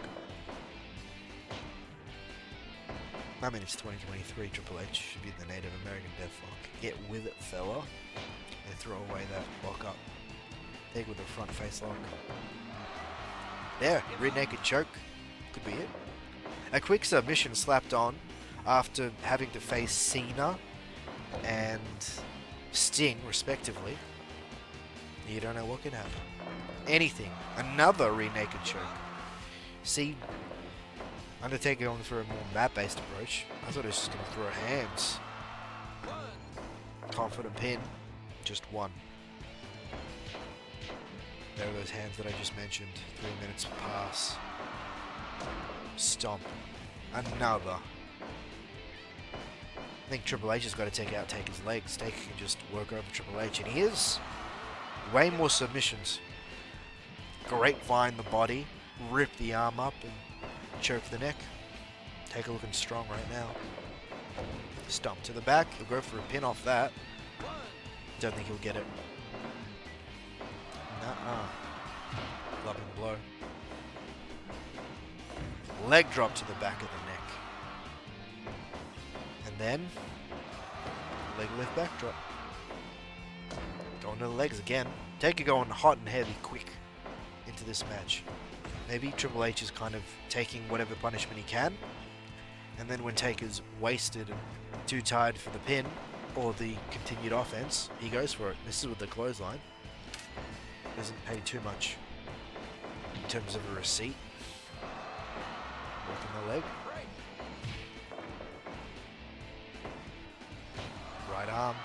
I mean, it's 2023. Triple H should be the Native American Deathlock. Get with it, fella. They throw away that lock up. Take with the front face lock. There, rear naked choke. Could be it. A quick submission slapped on after having to face Cena and Sting, respectively. You don't know what can happen. Anything. Another rear naked choke. See, Undertaker going for a more mat-based approach. I thought he was just going to throw hands. Confident pin. Just one. There are those hands that I just mentioned. 3 minutes pass. Stomp. Another. I think Triple H has got to take out Taker's legs. Taker can just work over Triple H, and he is. Way more submissions. Grapevine the body. Rip the arm up and choke the neck. Taker looking strong right now. Stomp to the back. He'll go for a pin off that. Don't think he'll get it. Nuh-uh. Loving blow. Leg drop to the back of the neck. then, leg lift backdrop. Going to the legs again. Taker going hot and heavy quick into this match. Maybe Triple H is kind of taking whatever punishment he can. And then when Taker's wasted and too tired for the pin or the continued offense, he goes for it. This is with the clothesline. Doesn't pay too much in terms of a receipt. Working the leg. Right arm.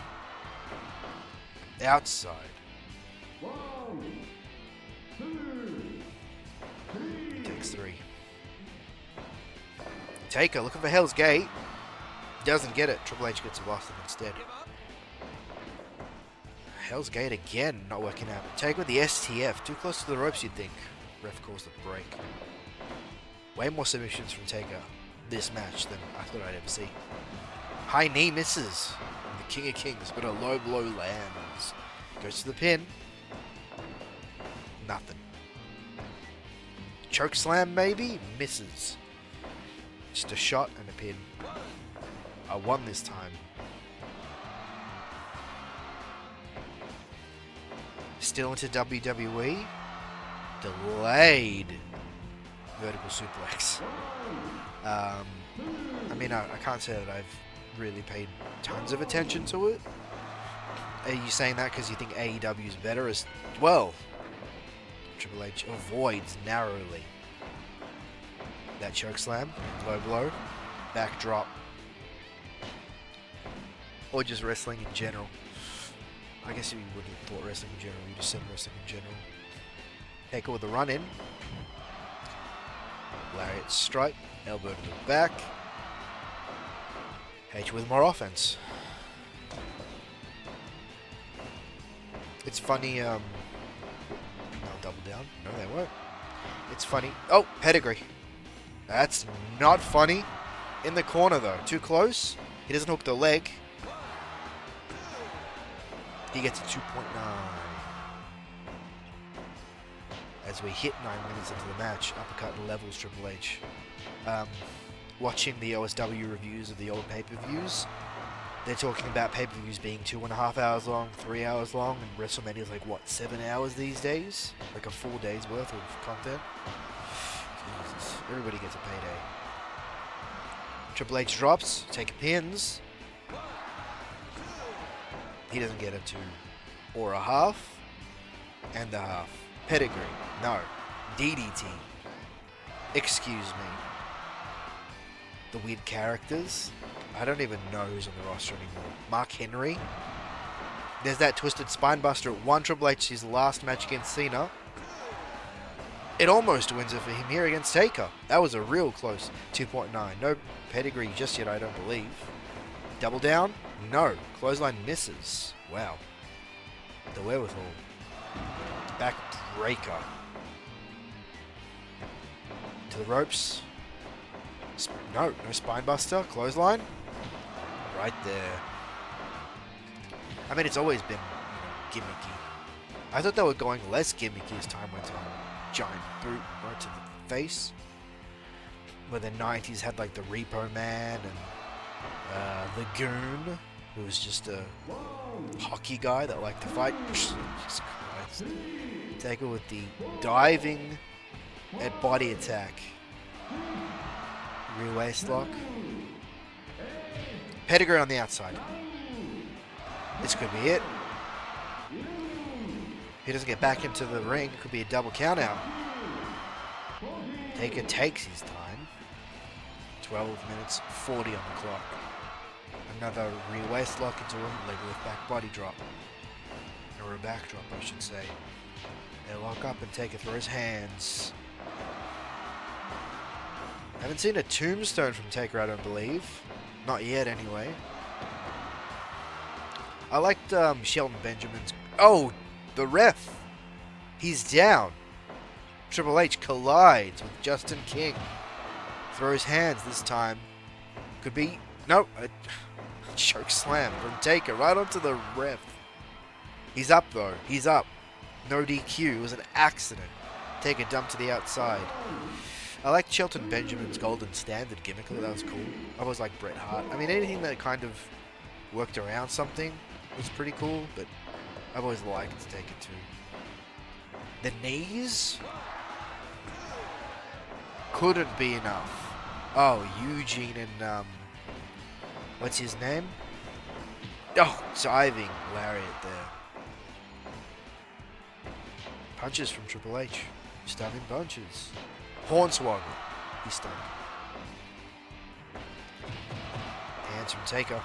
Outside. 1, 2, 3. Takes 3. Taker looking for Hell's Gate. Doesn't get it. Triple H gets a Boston instead. Hell's Gate again, not working out. Taker with the STF. Too close to the ropes, you'd think. Ref calls the break. Way more submissions from Taker this match than I thought I'd ever see. High knee misses. The King of Kings, but a low blow lands. Goes to the pin. Nothing. Choke slam maybe? Misses. Just a shot and a pin. I won this time. Still into WWE. Delayed vertical suplex. I mean, I can't say that I've really paid tons of attention to it. Are you saying that because you think AEW is better as well? Triple H avoids narrowly that choke slam, low blow, backdrop, or just wrestling in general. I guess you wouldn't have thought wrestling in general, you just said wrestling in general. Taker with the run in. Lariat strike, elbow to the back. H with more offense. It's funny, I'll double down. No, they won't. It's funny. Oh, pedigree. That's not funny. In the corner, though. Too close. He doesn't hook the leg. He gets a 2.9. As we hit 9 minutes into the match, uppercut levels Triple H. Watching the OSW reviews of the old pay-per-views, they're talking about pay-per-views being 2.5 hours long, 3 hours long, and WrestleMania's like, what, 7 hours these days? Like a full day's worth of content? Jesus, everybody gets a payday. Triple H drops, Taker pins. He doesn't get a 2 or a half, and a half. Pedigree, no. DDT. Excuse me. The weird characters. I don't even know who's on the roster anymore. Mark Henry. There's that twisted spinebuster at 1 Triple H's last match against Cena. It almost wins it for him here against Taker. That was a real close 2.9. No pedigree just yet, I don't believe. Double down? No. Clothesline misses. Wow. The wherewithal. Backbreaker. To the ropes. No spinebuster. Clothesline. Right there. I mean, it's always been, gimmicky. I thought they were going less gimmicky as time went on. Giant boot right to the face. Where the 90s had like the Repo Man and the Goon, who was just a hockey guy that liked to fight. Jesus Christ. Taker with the diving at body attack. Rear waist lock. Pedigree on the outside. This could be it. He doesn't get back into the ring. Could be a double count out. Taker takes his time. 12 minutes 40 on the clock. Another rear waist lock into him. Leg lift back body drop. Or a backdrop, I should say. They lock up and Taker through his hands. Haven't seen a tombstone from Taker, I don't believe. Not yet, anyway. I liked Shelton Benjamin's... Oh, the ref. He's down. Triple H collides with Justin King. Throws hands this time. Could be... No. A choke slam from Taker right onto the ref. He's up, though. He's up. No DQ. It was an accident. Taker dumped to the outside. I liked Shelton Benjamin's Golden Standard gimmick. I thought that was cool. I always liked Bret Hart. I mean, anything that kind of worked around something was pretty cool, but I've always liked to take it too. The knees couldn't be enough. Oh, Eugene and what's his name? Oh, diving lariat there. Punches from Triple H. Stunning punches. Hornswoggle. He's stunned. Hands from Taker.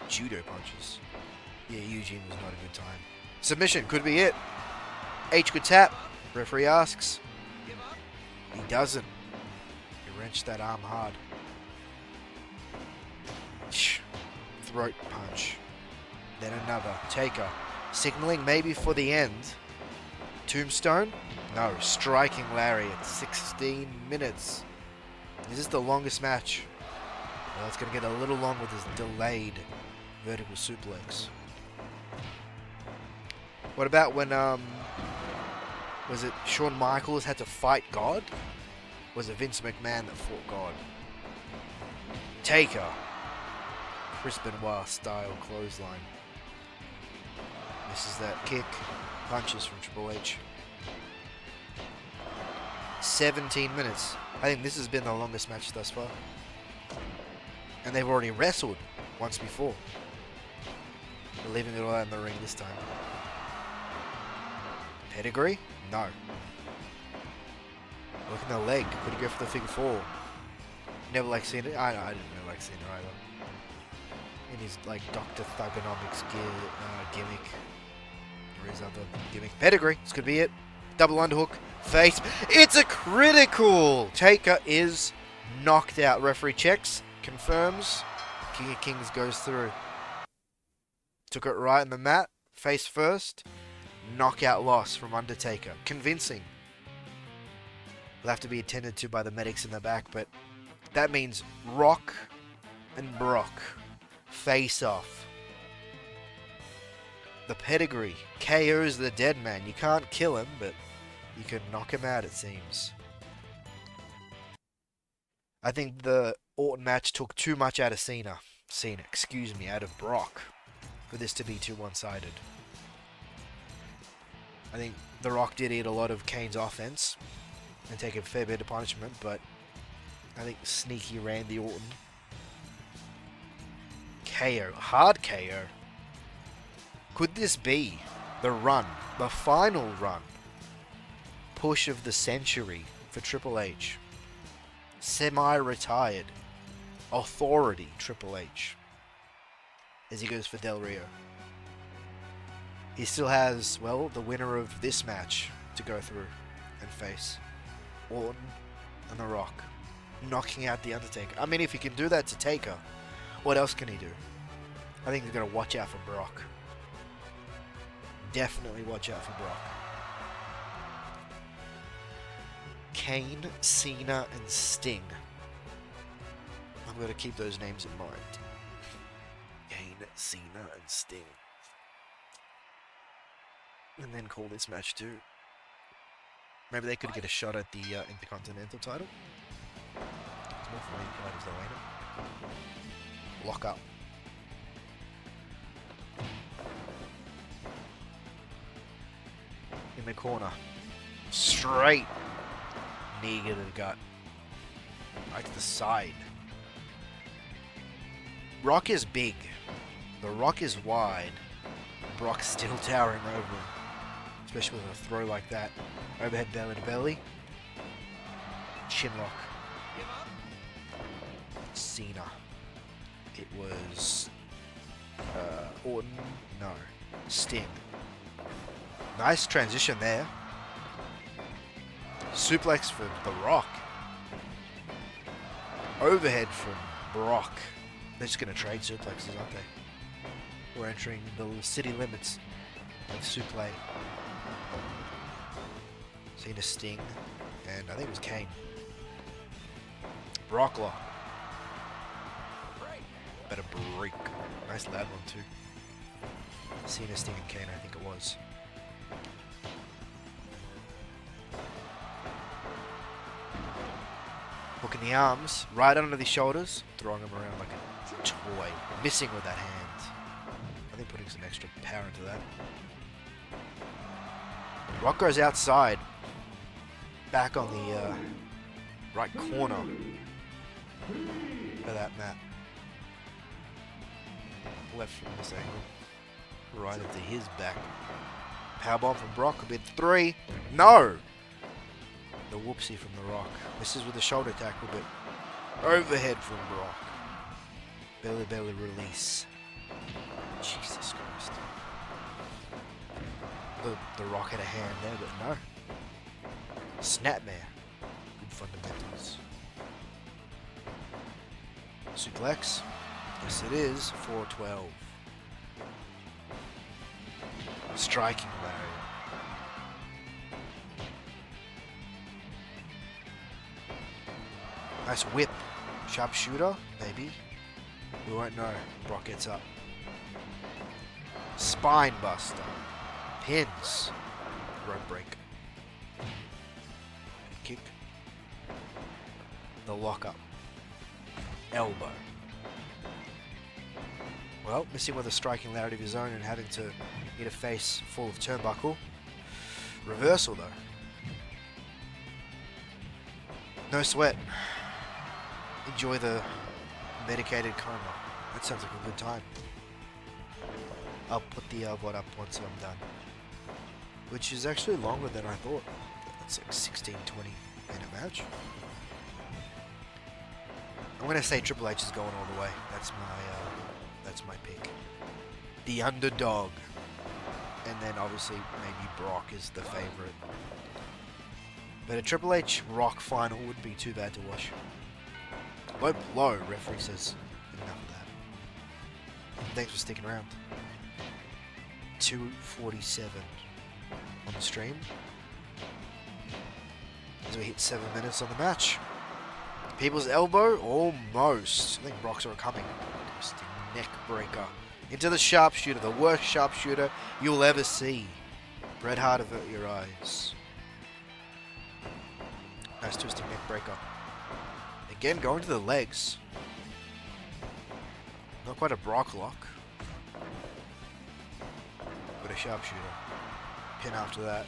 Judo punches. Yeah, Eugene was not a good time. Submission could be it. H could tap. Referee asks. He doesn't. He wrenched that arm hard. Throat punch. Then another. Taker. Signaling maybe for the end. Tombstone? No. Striking lariat. 16 minutes. Is this the longest match? Well, it's going to get a little long with this delayed vertical suplex. What about when, was it Shawn Michaels had to fight God? Was it Vince McMahon that fought God? Taker. Chris Benoit style clothesline. Misses that kick. Punches from Triple H. 17 minutes. I think this has been the longest match thus far. And they've already wrestled once before. They're leaving it all out in the ring this time. Pedigree? No. Look at the leg. Could he go for the figure four? Never like Cena. I didn't really like Cena either. In his like Dr. Thugonomics gimmick. Or his other gimmick. Pedigree. This could be it. Double underhook. Face. It's a critical! Taker is knocked out. Referee checks. Confirms. King of Kings goes through. Took it right in the mat. Face first. Knockout loss from Undertaker. Convincing. Will have to be attended to by the medics in the back, but that means Rock and Brock face off. The pedigree KOs the dead man. You can't kill him, but you can knock him out, it seems. I think the Orton match took too much out of Cena, out of Brock, for this to be too one-sided. I think The Rock did eat a lot of Kane's offense and take a fair bit of punishment, but I think sneaky Randy Orton. KO. Hard KO. Could this be the run, the final run, push of the century for Triple H? Semi-retired authority Triple H as he goes for Del Rio. He still has, well, the winner of this match to go through and face. Orton and The Rock. Knocking out The Undertaker. I mean, if he can do that to Taker, what else can he do? I think he's going to watch out for Brock. Definitely watch out for Brock. Kane, Cena, and Sting. I'm going to keep those names in mind. Kane, Cena, and Sting. And then call this match too. Maybe they could get a shot at the Intercontinental title. It's more for main titles though, ain't it? Lock up. In the corner. Straight knee to the gut. Right to the side. Rock is big. The Rock is wide. Brock's still towering over him. Especially with a throw like that. Overhead belly to belly. Chin lock. Cena. It was Orton. No. Sting. Nice transition there. Suplex for The Rock. Overhead from Brock. They're just going to trade suplexes, aren't they? We're entering the city limits of suplex. Cena, Sting, and I think it was Kane. Brock lock. Better break. Nice loud one too. Cena, Sting, and Kane, I think it was. Brock in the arms, right under the shoulders, throwing him around like a toy. Missing with that hand. I think putting some extra power into that. Brock goes outside. Back on the right corner of that mat. Left from this angle. Right into his back. Powerbomb from Brock. Could be 3. No! The whoopsie from The Rock. Misses with a shoulder tackle, but overhead from Brock. Belly release. Jesus Christ. The Rock had a hand there, but no. Snapmare. Good fundamentals. Suplex. Yes, it is. 4-12. Striking lariat. Nice whip. Sharpshooter, maybe. We won't know. Brock gets up. Spine buster. Pins. Rope break. Kick. The lock up. Elbow. Well, missing with a striking lariat of his own and having to hit a face full of turnbuckle. Reversal though. No sweat. Enjoy the medicated coma. That sounds like a good time. I'll put the VOD up once I'm done. Which is actually longer than I thought. It's like 16-20 minute match. I'm gonna say Triple H is going all the way. That's my pick. The underdog. And then obviously maybe Brock is the favorite. But a Triple H Rock final wouldn't be too bad to watch. Low blow, referee says enough of that. Thanks for sticking around. 2:47 on the stream. As we hit 7 minutes on the match. People's elbow, almost. I think Brock's are coming. Just a neck breaker. Into the sharpshooter, the worst sharpshooter you'll ever see. Bret Hart, avert your eyes. Nice twisting neck breaker. Again, going to the legs. Not quite a Brock lock. But a sharpshooter. Pin after that.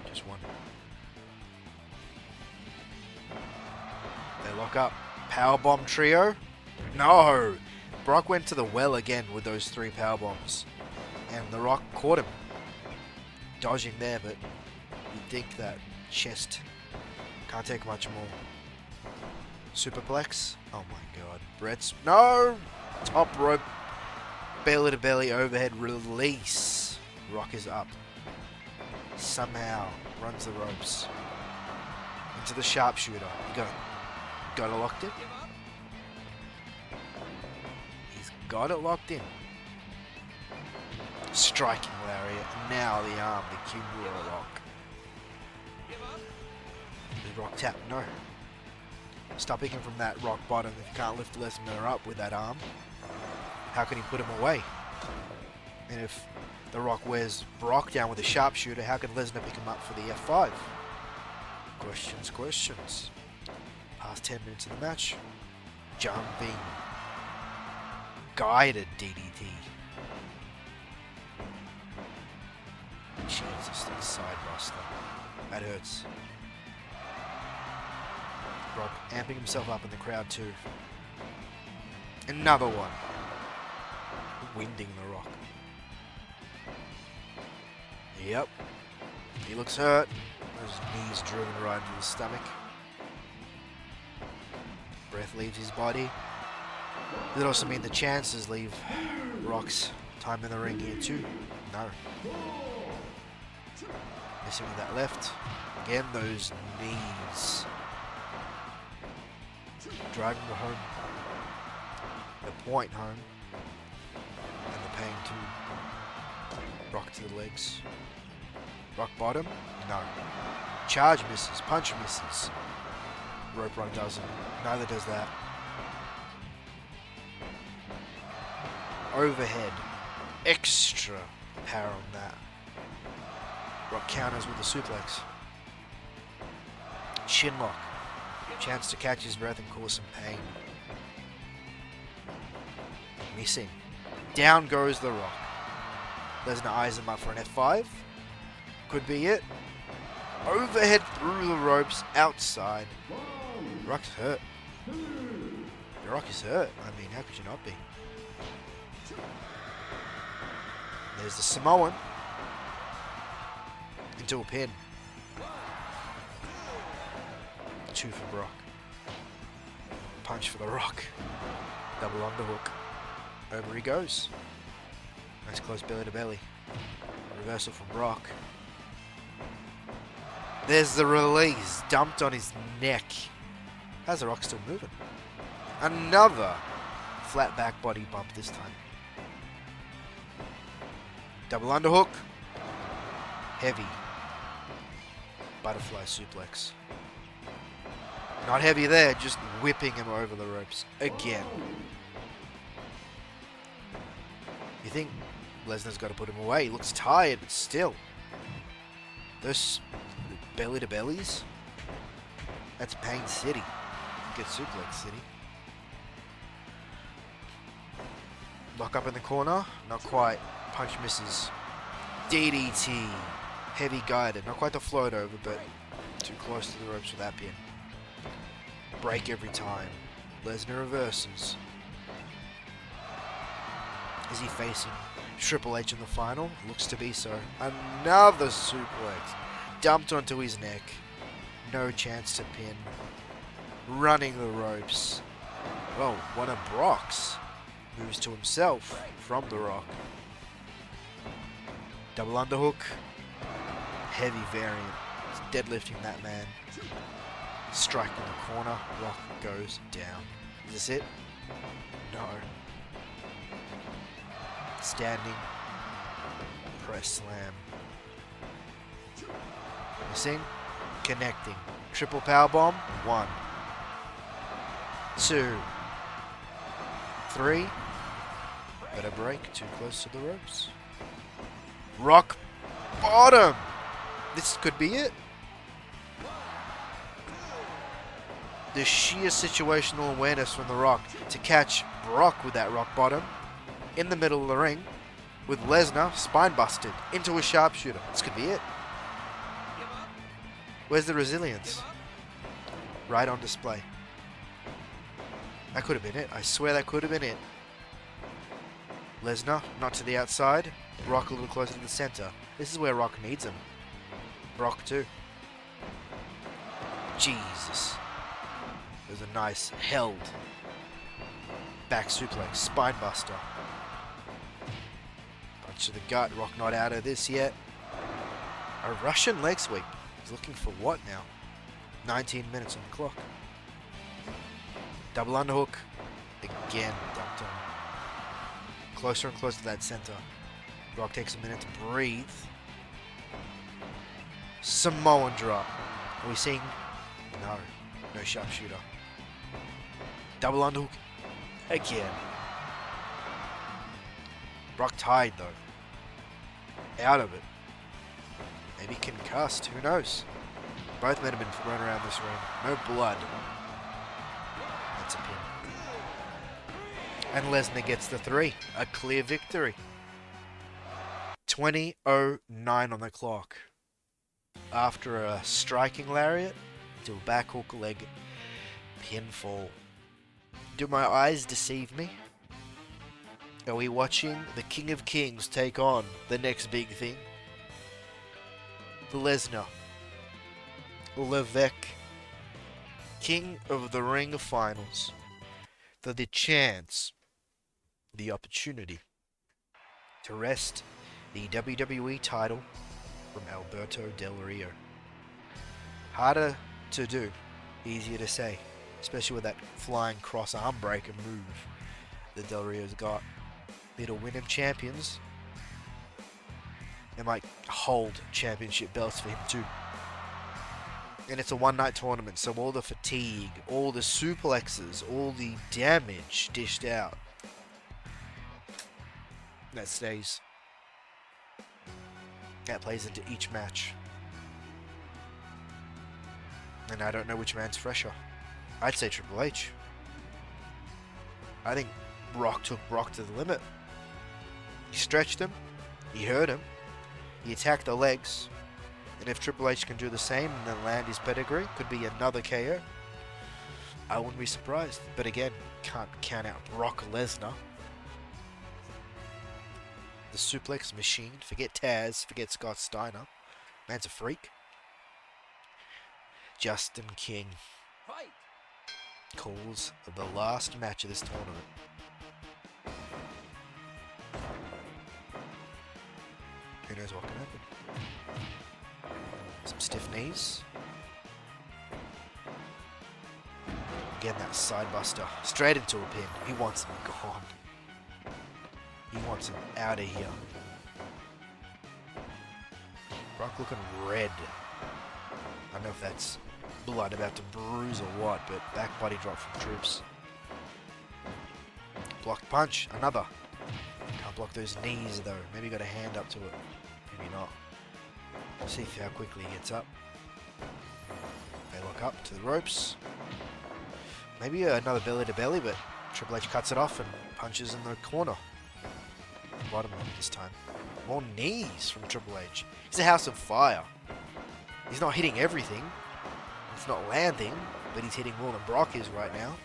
Just one. They lock up. Powerbomb trio. No! Brock went to the well again with those 3 powerbombs. And The Rock caught him. Dodging there, but you'd think that chest can't take much more. Superplex. Oh my god. Brett's... No! Top rope. Belly to belly overhead release. Rock is up. Somehow runs the ropes. Into the sharpshooter. Got it locked in. He's got it locked in. Striking lariat. Now the arm. The Kimura lock. The Rock tap. No. Stop picking from that rock bottom. If you can't lift Lesnar up with that arm, how can he put him away? And if The Rock wears Brock down with a sharpshooter, how can Lesnar pick him up for the F5? Questions. Past 10 minutes of the match. Jumping. Guided DDT. Jesus, that side buster. That hurts. Brock amping himself up in the crowd too. Another one. Winding The Rock. Yep. He looks hurt. Those knees driven right into his stomach. Breath leaves his body. Does it also mean the chances leave Rock's time in the ring here too? No. Missing with that left. Again, those knees. Driving the home. The point home. And the pain too. Rock to the legs. Rock bottom? No. Charge misses. Punch misses. Rope run doesn't. Neither does that. Overhead. Extra power on that. Rock counters with the suplex. Shin lock. Chance to catch his breath and cause some pain. Missing. Down goes The Rock. Lesnar eyes him up for an F5. Could be it. Overhead through the ropes, outside. The Rock's hurt. The Rock is hurt. I mean, how could you not be? There's the Samoan. Into a pin. 2 for Brock. Punch for The Rock. Double underhook. Over he goes. Nice close belly to belly. Reversal from Brock. There's the release. Dumped on his neck. How's The Rock still moving? Another flat back body bump this time. Double underhook. Heavy. Butterfly suplex. Not heavy there, just whipping him over the ropes. Again. You think Lesnar's got to put him away. He looks tired, but still. Those belly to bellies. That's Pain City. Get Suplex City. Lock up in the corner. Not quite. Punch misses. DDT. Heavy guided. Not quite the float over, but too close to the ropes for that pin. Break every time. Lesnar reverses. Is he facing Triple H in the final? Looks to be so. Another suplex. Dumped onto his neck. No chance to pin. Running the ropes. Oh, one of Brock's. Moves to himself from The Rock. Double underhook. Heavy variant. It's deadlifting that man. Strike in the corner. Rock goes down. Is this it? No. Standing. Press slam. Missing. Connecting. Triple powerbomb. 1. 2. 3. Better break. Too close to the ropes. Rock bottom. This could be it. The sheer situational awareness from The Rock to catch Brock with that rock bottom in the middle of the ring with Lesnar spine busted into a sharpshooter. This could be it. Where's the resilience? Right on display. That could have been it. I swear that could have been it. Lesnar, not to the outside. Rock a little closer to the center. This is where Rock needs him. Brock too. Jesus. There's a nice held back suplex. Spine buster. Punch to the gut. Rock not out of this yet. A Russian leg sweep. He's looking for what now? 19 minutes on the clock. Double underhook. Again, dumped on. Closer and closer to that center. Rock takes a minute to breathe. Samoan drop. Are we seeing? No. No sharpshooter. Double underhook. Again. Brock tied though. Out of it. Maybe concussed. Who knows? Both men have been thrown around this ring. No blood. That's a pin. And Lesnar gets the 3. A clear victory. 20:09 on the clock. After a striking lariat to a back hook leg pinfall. Do my eyes deceive me? Are we watching the King of Kings take on the next big thing? The Lesnar. Levesque. King of the Ring of Finals. For the chance, the opportunity to wrest the WWE title from Alberto Del Rio. Harder to do, easier to say, especially with that flying cross arm breaker move that Del Rio's got. It'll win him champions. It might hold championship belts for him too. And it's a one-night tournament, so all the fatigue, all the suplexes, all the damage dished out, that stays. That plays into each match. And I don't know which man's fresher. I'd say Triple H. I think Brock took Brock to the limit. He stretched him, he hurt him, he attacked the legs, and if Triple H can do the same and then land his pedigree, could be another KO. I wouldn't be surprised. But again, can't count out Brock Lesnar. The suplex machine. Forget Taz, forget Scott Steiner. Man's a freak. Justin King calls the last match of this tournament. Who knows what can happen? Some stiff knees. Again, that side buster. Straight into a pin. He wants him gone. He wants him out of here. Brock looking red. I don't know if that's blood about to bruise or what, but back body drop from Troops. Blocked punch. Another. Can't block those knees though. Maybe got a hand up to it. Maybe not. See how quickly he gets up. They lock up to the ropes. Maybe another belly to belly, but Triple H cuts it off and punches in the corner. Bottom one this time. More knees from Triple H. He's a house of fire. He's not hitting everything. It's not landing, but he's hitting more than Brock is right now.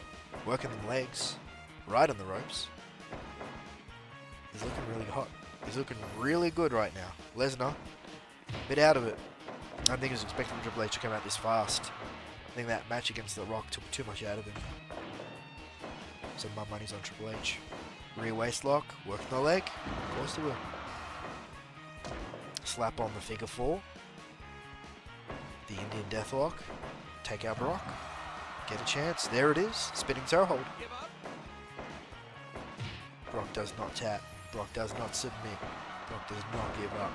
Working the legs. Right on the ropes. He's looking really hot. He's looking really good right now. Lesnar, a bit out of it. I don't think he was expecting Triple H to come out this fast. I think that match against The Rock took too much out of him. So my money's on Triple H. Rear waist lock, working the leg. Of course he will. Slap on the figure four. The Indian Deathlock. Take out Brock. Get a chance. There it is. Spinning toe hold. Brock does not tap. Brock does not submit. Brock does not give up.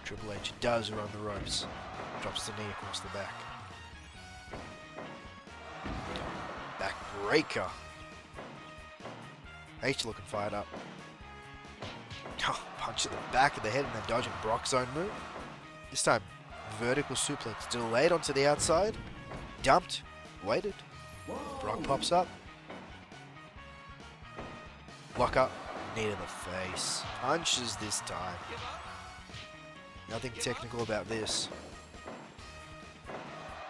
Triple H does run the ropes. Drops the knee across the back. Back breaker. H looking fired up. Oh, punch at the back of the head and then dodging Brock's own move. This time, vertical suplex. Delayed onto the outside. Dumped. Waited. Brock pops up. Lock up. Knee to the face. Punches this time. Nothing technical about this.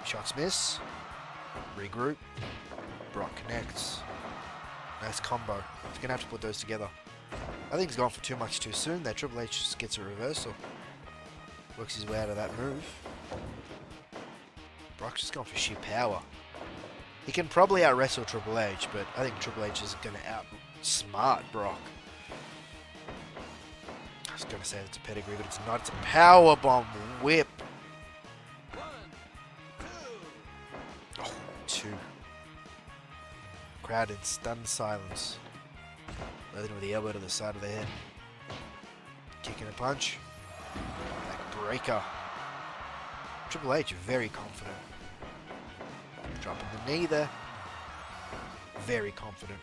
Shots miss. Regroup. Brock connects. Nice combo. He's going to have to put those together. I think he's gone for too much too soon there. Triple H just gets a reversal. Works his way out of that move. Brock's just gone for sheer power. He can probably out-wrestle Triple H, but I think Triple H is going to outsmart Brock. I was going to say it's a pedigree, but it's not. It's a powerbomb whip. Oh, two. Crowd in stunned silence. Leathering with the elbow to the side of the head. Kicking a punch. Back breaker. Triple H very confident. Dropping the knee there. Very confident.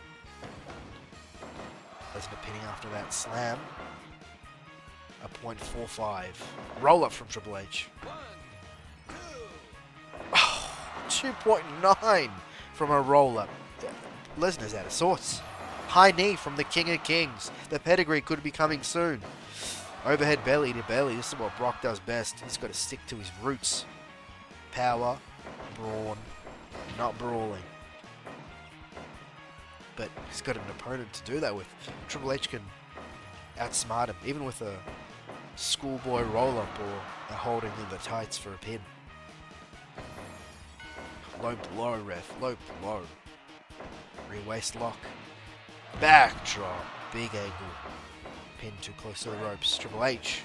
Lesnar pinning after that slam. A .45. Roll up from Triple H. Oh, 2.9 from a roll up. Lesnar's out of sorts. High knee from the King of Kings. The pedigree could be coming soon. Overhead belly to belly. This is what Brock does best. He's got to stick to his roots. Power, brawn, not brawling. But he's got an opponent to do that with. Triple H can outsmart him, even with a schoolboy roll-up or a holding in the tights for a pin. Low blow, ref. Low blow. Rear waist lock. Backdrop. Big angle. Pin too close to the ropes. Triple H.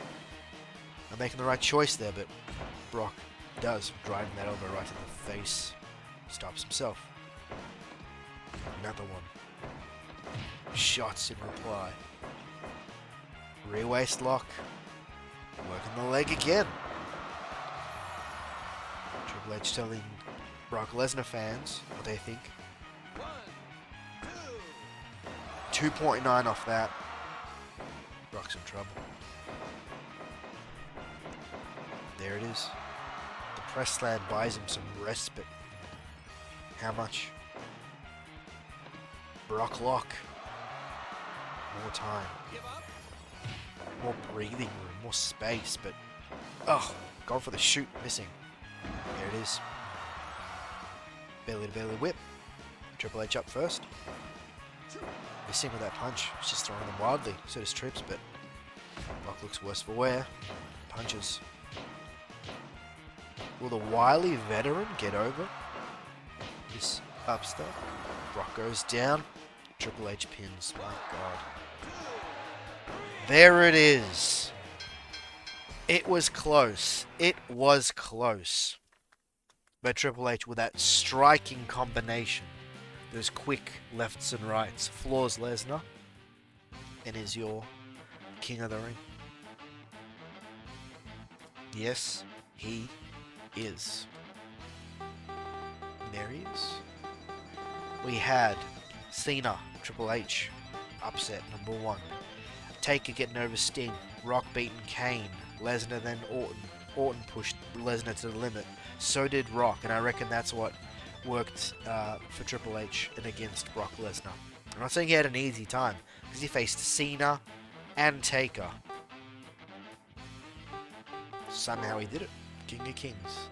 I'm making the right choice there, but Brock does, driving that elbow right to the face. Stops himself. Another one. Shots in reply. Rear waist lock. Working the leg again. Triple H telling Brock Lesnar fans what they think. 2.9 off that. Brock's in trouble. There it is. The press slam buys him some respite. How much? Brock lock. More time. More breathing room, more space, but oh, going for the shoot, missing. There it is. Belly to belly whip. Triple H up first. Missing with that punch. He's just throwing them wildly. So does Trips, but Brock looks worse for wear. Punches. Will the wily veteran get over this upstart? Brock goes down. Triple H pins. My God. There it is. It was close. It was close. But Triple H with that striking combination. Those quick lefts and rights. Floors Lesnar. And is your King of the Ring. Yes, he is. There he is. We had Cena, Triple H, upset number 1. Taker getting over Sting. Rock beating Kane. Lesnar then Orton. Orton pushed Lesnar to the limit. So did Rock, and I reckon that's what worked for Triple H and against Brock Lesnar. I'm not saying he had an easy time, because he faced Cena and Taker. Somehow he did it. King of Kings.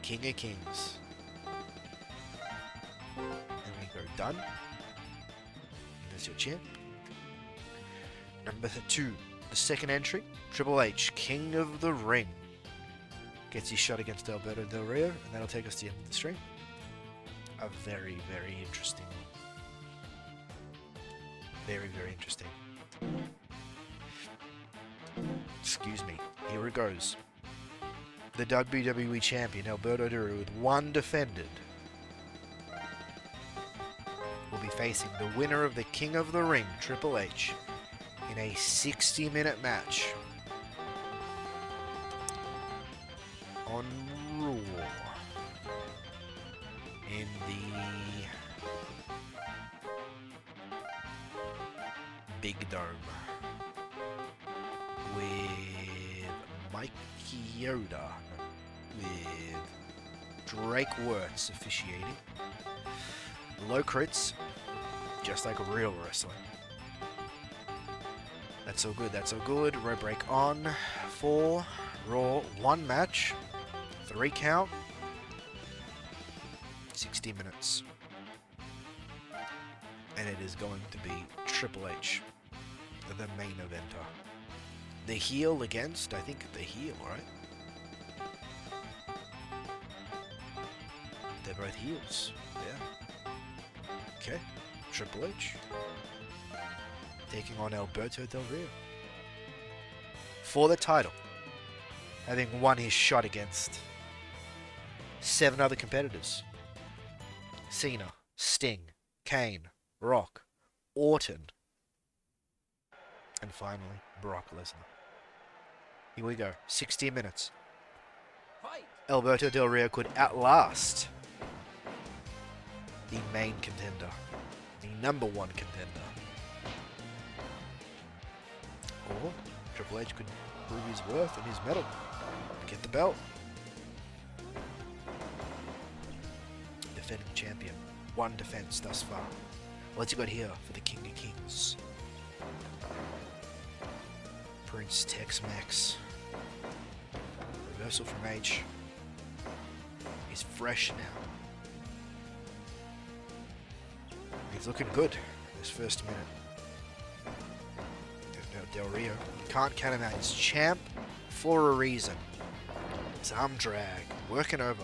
King of Kings. And we go done. There's your champ. Number 2, the second entry, Triple H, King of the Ring. Gets his shot against Alberto Del Rio, and that'll take us to the end of the stream. A very, very interesting one. Very, very interesting. Excuse me. Here it goes. The WWE Champion, Alberto Del Rio, with 1 defended, will be facing the winner of the King of the Ring, Triple H, in a 60-minute match on Raw in the Big Dome with Mike Yoda, with Drake Wirtz officiating. Low crits, just like a real wrestler. That's so good, that's so good. Row break on for Raw. 1 match, 3 count, 60 minutes. And it is going to be Triple H, the main eventer. The heel against, I think the heel, right? They're both heels, yeah. Okay, Triple H taking on Alberto Del Rio for the title, having won his shot against 7 other competitors. Cena, Sting, Kane, Rock, Orton, and finally Brock Lesnar. Here we go, 60 minutes. Alberto Del Rio could outlast the main contender, the number 1 contender. Or Triple H could prove his worth and his medal, get the belt. Defending champion, 1 defense thus far. What's he got here for the King of Kings? Prince Tex-Mex. Reversal from H. He's fresh now. He's looking good in this first minute. Del Rio. You can't count him out. He's champ for a reason. His arm drag. Working over.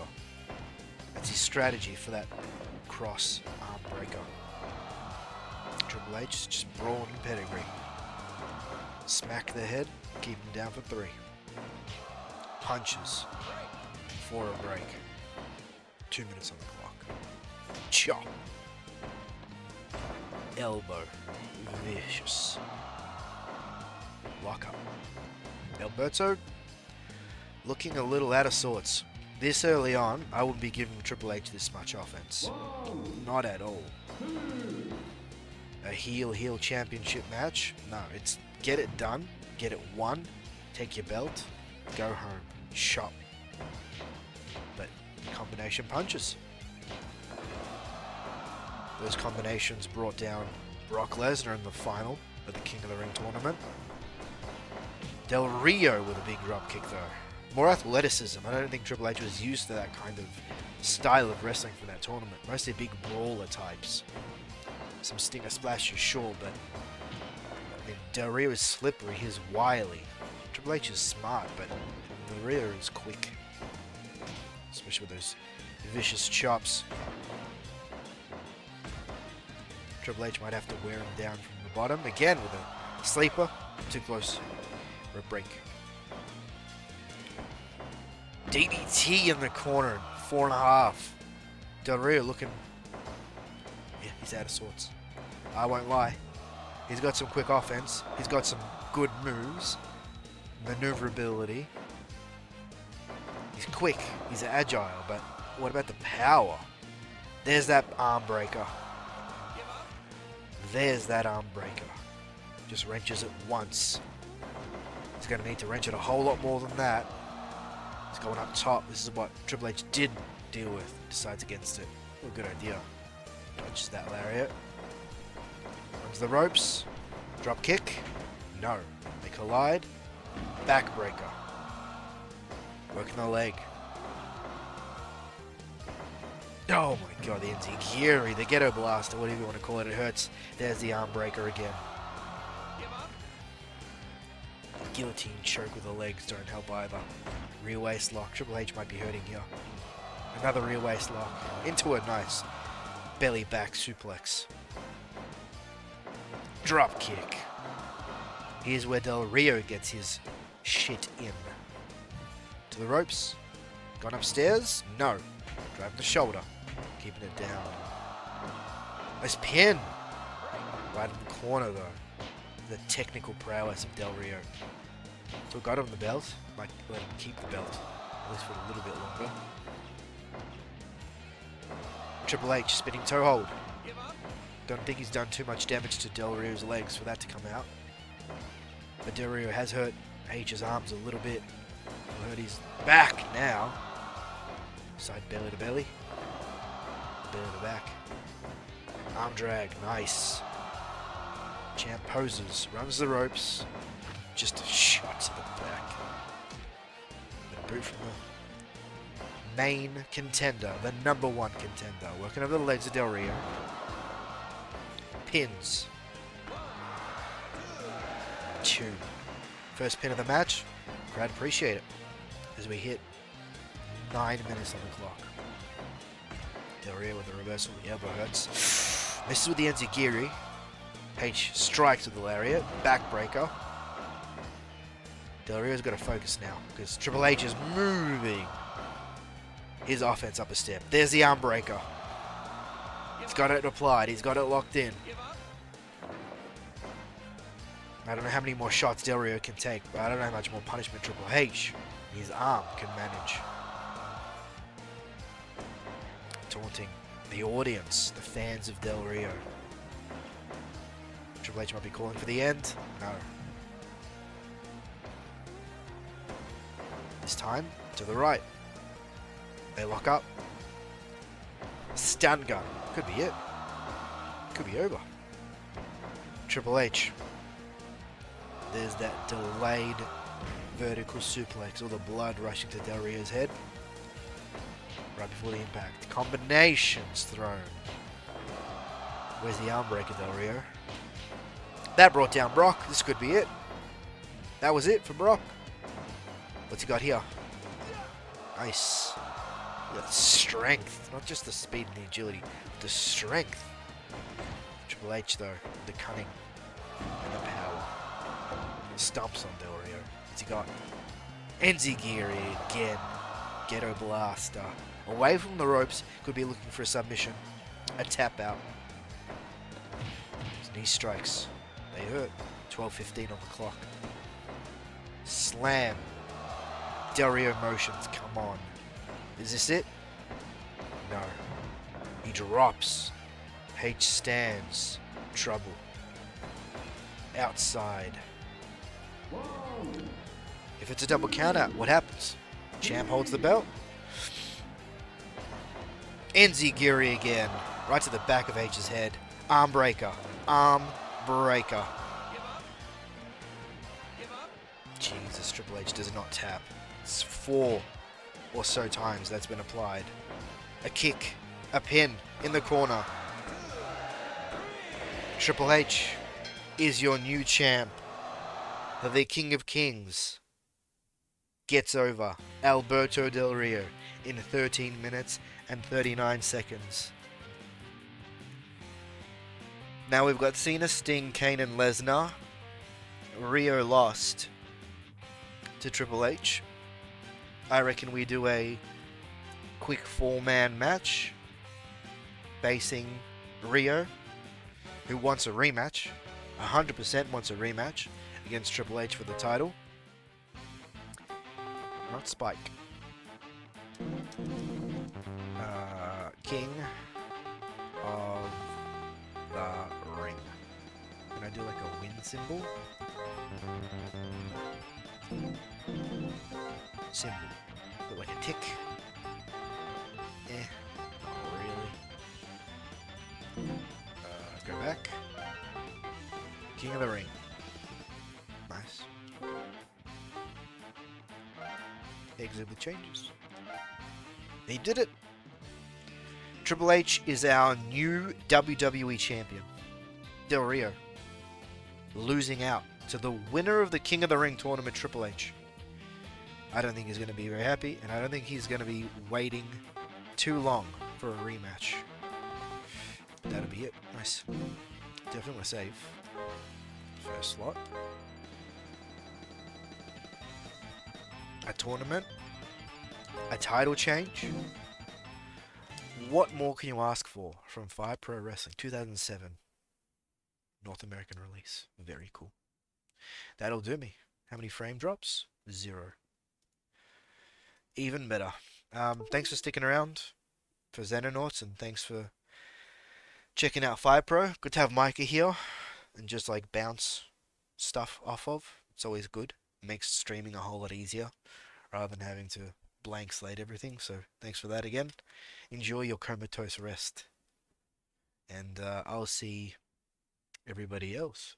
That's his strategy for that cross arm breaker. Triple H just brawn pedigree. Smack the head. Keep him down for 3. Punches for a break. 2 minutes on the clock. Chop. Elbow. Vicious. Lock up. Alberto looking a little out of sorts. This early on, I wouldn't be giving Triple H this much offense. Not at all. A heel championship match? No, it's get it done, get it won, take your belt, go home, shop. But combination punches. Those combinations brought down Brock Lesnar in the final of the King of the Ring tournament. Del Rio with a big drop kick though. More athleticism. I don't think Triple H was used to that kind of style of wrestling for that tournament. Mostly big brawler types. Some stinger splashes, sure, but I mean, Del Rio is slippery, he's wily. Triple H is smart, but Del Rio is quick. Especially with those vicious chops. Triple H might have to wear him down from the bottom. Again with a sleeper. Too close for a break. DDT in the corner. 4.5. Del Rio looking... Yeah, he's out of sorts. I won't lie. He's got some quick offense. He's got some good moves. Maneuverability. He's quick. He's agile. But what about the power? There's that arm breaker. There's that arm breaker. Just wrenches it once. He's going to need to wrench it a whole lot more than that. He's going up top. This is what Triple H did deal with. Decides against it. What a good idea. Dodges that lariat. Runs the ropes. Drop kick. No. They collide. Backbreaker. Working the leg. Oh my god, the Enziguri, the Ghetto Blaster, whatever you want to call it, it hurts. There's the arm breaker again. Guillotine choke with the legs don't help either. Rear waist lock. Triple H might be hurting here. Another rear waist lock. Into a nice belly back suplex. Drop kick. Here's where Del Rio gets his shit in. To the ropes. Gone upstairs? No. Driving the shoulder. Keeping it down. Nice pin. Right in the corner though. The technical prowess of Del Rio. Still got him the belt. Might let him keep the belt. At least for a little bit longer. Triple H spinning toe hold. Don't think he's done too much damage to Del Rio's legs for that to come out. But Del Rio has hurt H's arms a little bit. He'll hurt his back now. Side belly to belly. Belly to back. Arm drag. Nice. Champ poses. Runs the ropes. Just a shot to the back. A boot from the main contender. The number one contender. Working over the legs of Del Rio. Pins. 2. First pin of the match. Crowd appreciate it. As we hit 9 minutes on the clock. Del Rio with the reversal. The elbow hurts. Misses with the Enziguri. H strikes with the lariat. Backbreaker. Del Rio's got to focus now because Triple H is moving his offense up a step. There's the arm breaker. He's got it applied. He's got it locked in. I don't know how many more shots Del Rio can take, but I don't know how much more punishment Triple H, his arm, can manage. Taunting the audience, the fans of Del Rio. Triple H might be calling for the end. No. This time, to the right. They lock up. Stun gun. Could be it. Could be over. Triple H. There's that delayed vertical suplex. All the blood rushing to Del Rio's head. Right before the impact. Combinations thrown. Where's the arm breaker, Del Rio? That brought down Brock. This could be it. That was it for Brock. What's he got here? Nice. The strength. Not just the speed and the agility. The strength. Triple H, though. The cunning. And the power. Stumps on Del Rio. What's he got? Enziguri again. Ghetto Blaster. Away from the ropes. Could be looking for a submission. A tap out. His knee strikes. They hurt. 12:15 on the clock. Slam. Del Rio motions. Come on. Is this it? No. He drops. H stands. Trouble. Outside. If it's a double counter, what happens? Champ holds the belt. Enziguri again. Right to the back of H's head. Arm breaker. Arm breaker. Jesus, Triple H does not tap. It's 4 or so times that's been applied. A kick. A pin in the corner. Triple H is your new champ. The King of Kings gets over Alberto Del Rio in 13 minutes and 39 seconds. Now we've got Cena, Sting, Kane, and Lesnar. Rio lost to Triple H. I reckon we do a quick 4-man match facing Rio, who wants a rematch, 100% wants a rematch against Triple H for the title. Not Spike. King of the Ring. Can I do like a win symbol? Symbol. Put like a tick. Not really. Go back. King of the Ring. Nice. Exit with changes. He did it. Triple H is our new WWE champion. Del Rio. Losing out to the winner of the King of the Ring tournament, Triple H. I don't think he's going to be very happy, and I don't think he's going to be waiting too long for a rematch. That'll be it. Nice. Definitely want to save. First slot. A tournament. A title change. What more can you ask for from Fire Pro Wrestling 2007 North American release? Very cool. That'll do me. How many frame drops? 0. Even better. Thanks for sticking around for Xenonauts, and thanks for checking out Fire Pro. Good to have Micah here and just like bounce stuff off of. It's always good. It makes streaming a whole lot easier rather than having to blank slate everything. So thanks for that again. Enjoy your comatose rest. And I'll see everybody else,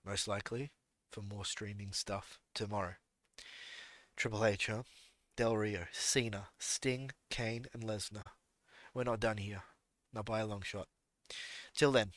most likely, for more streaming stuff tomorrow. Triple H, huh? Del Rio, Cena, Sting, Kane, and Lesnar. We're not done here. Not by a long shot. Till then.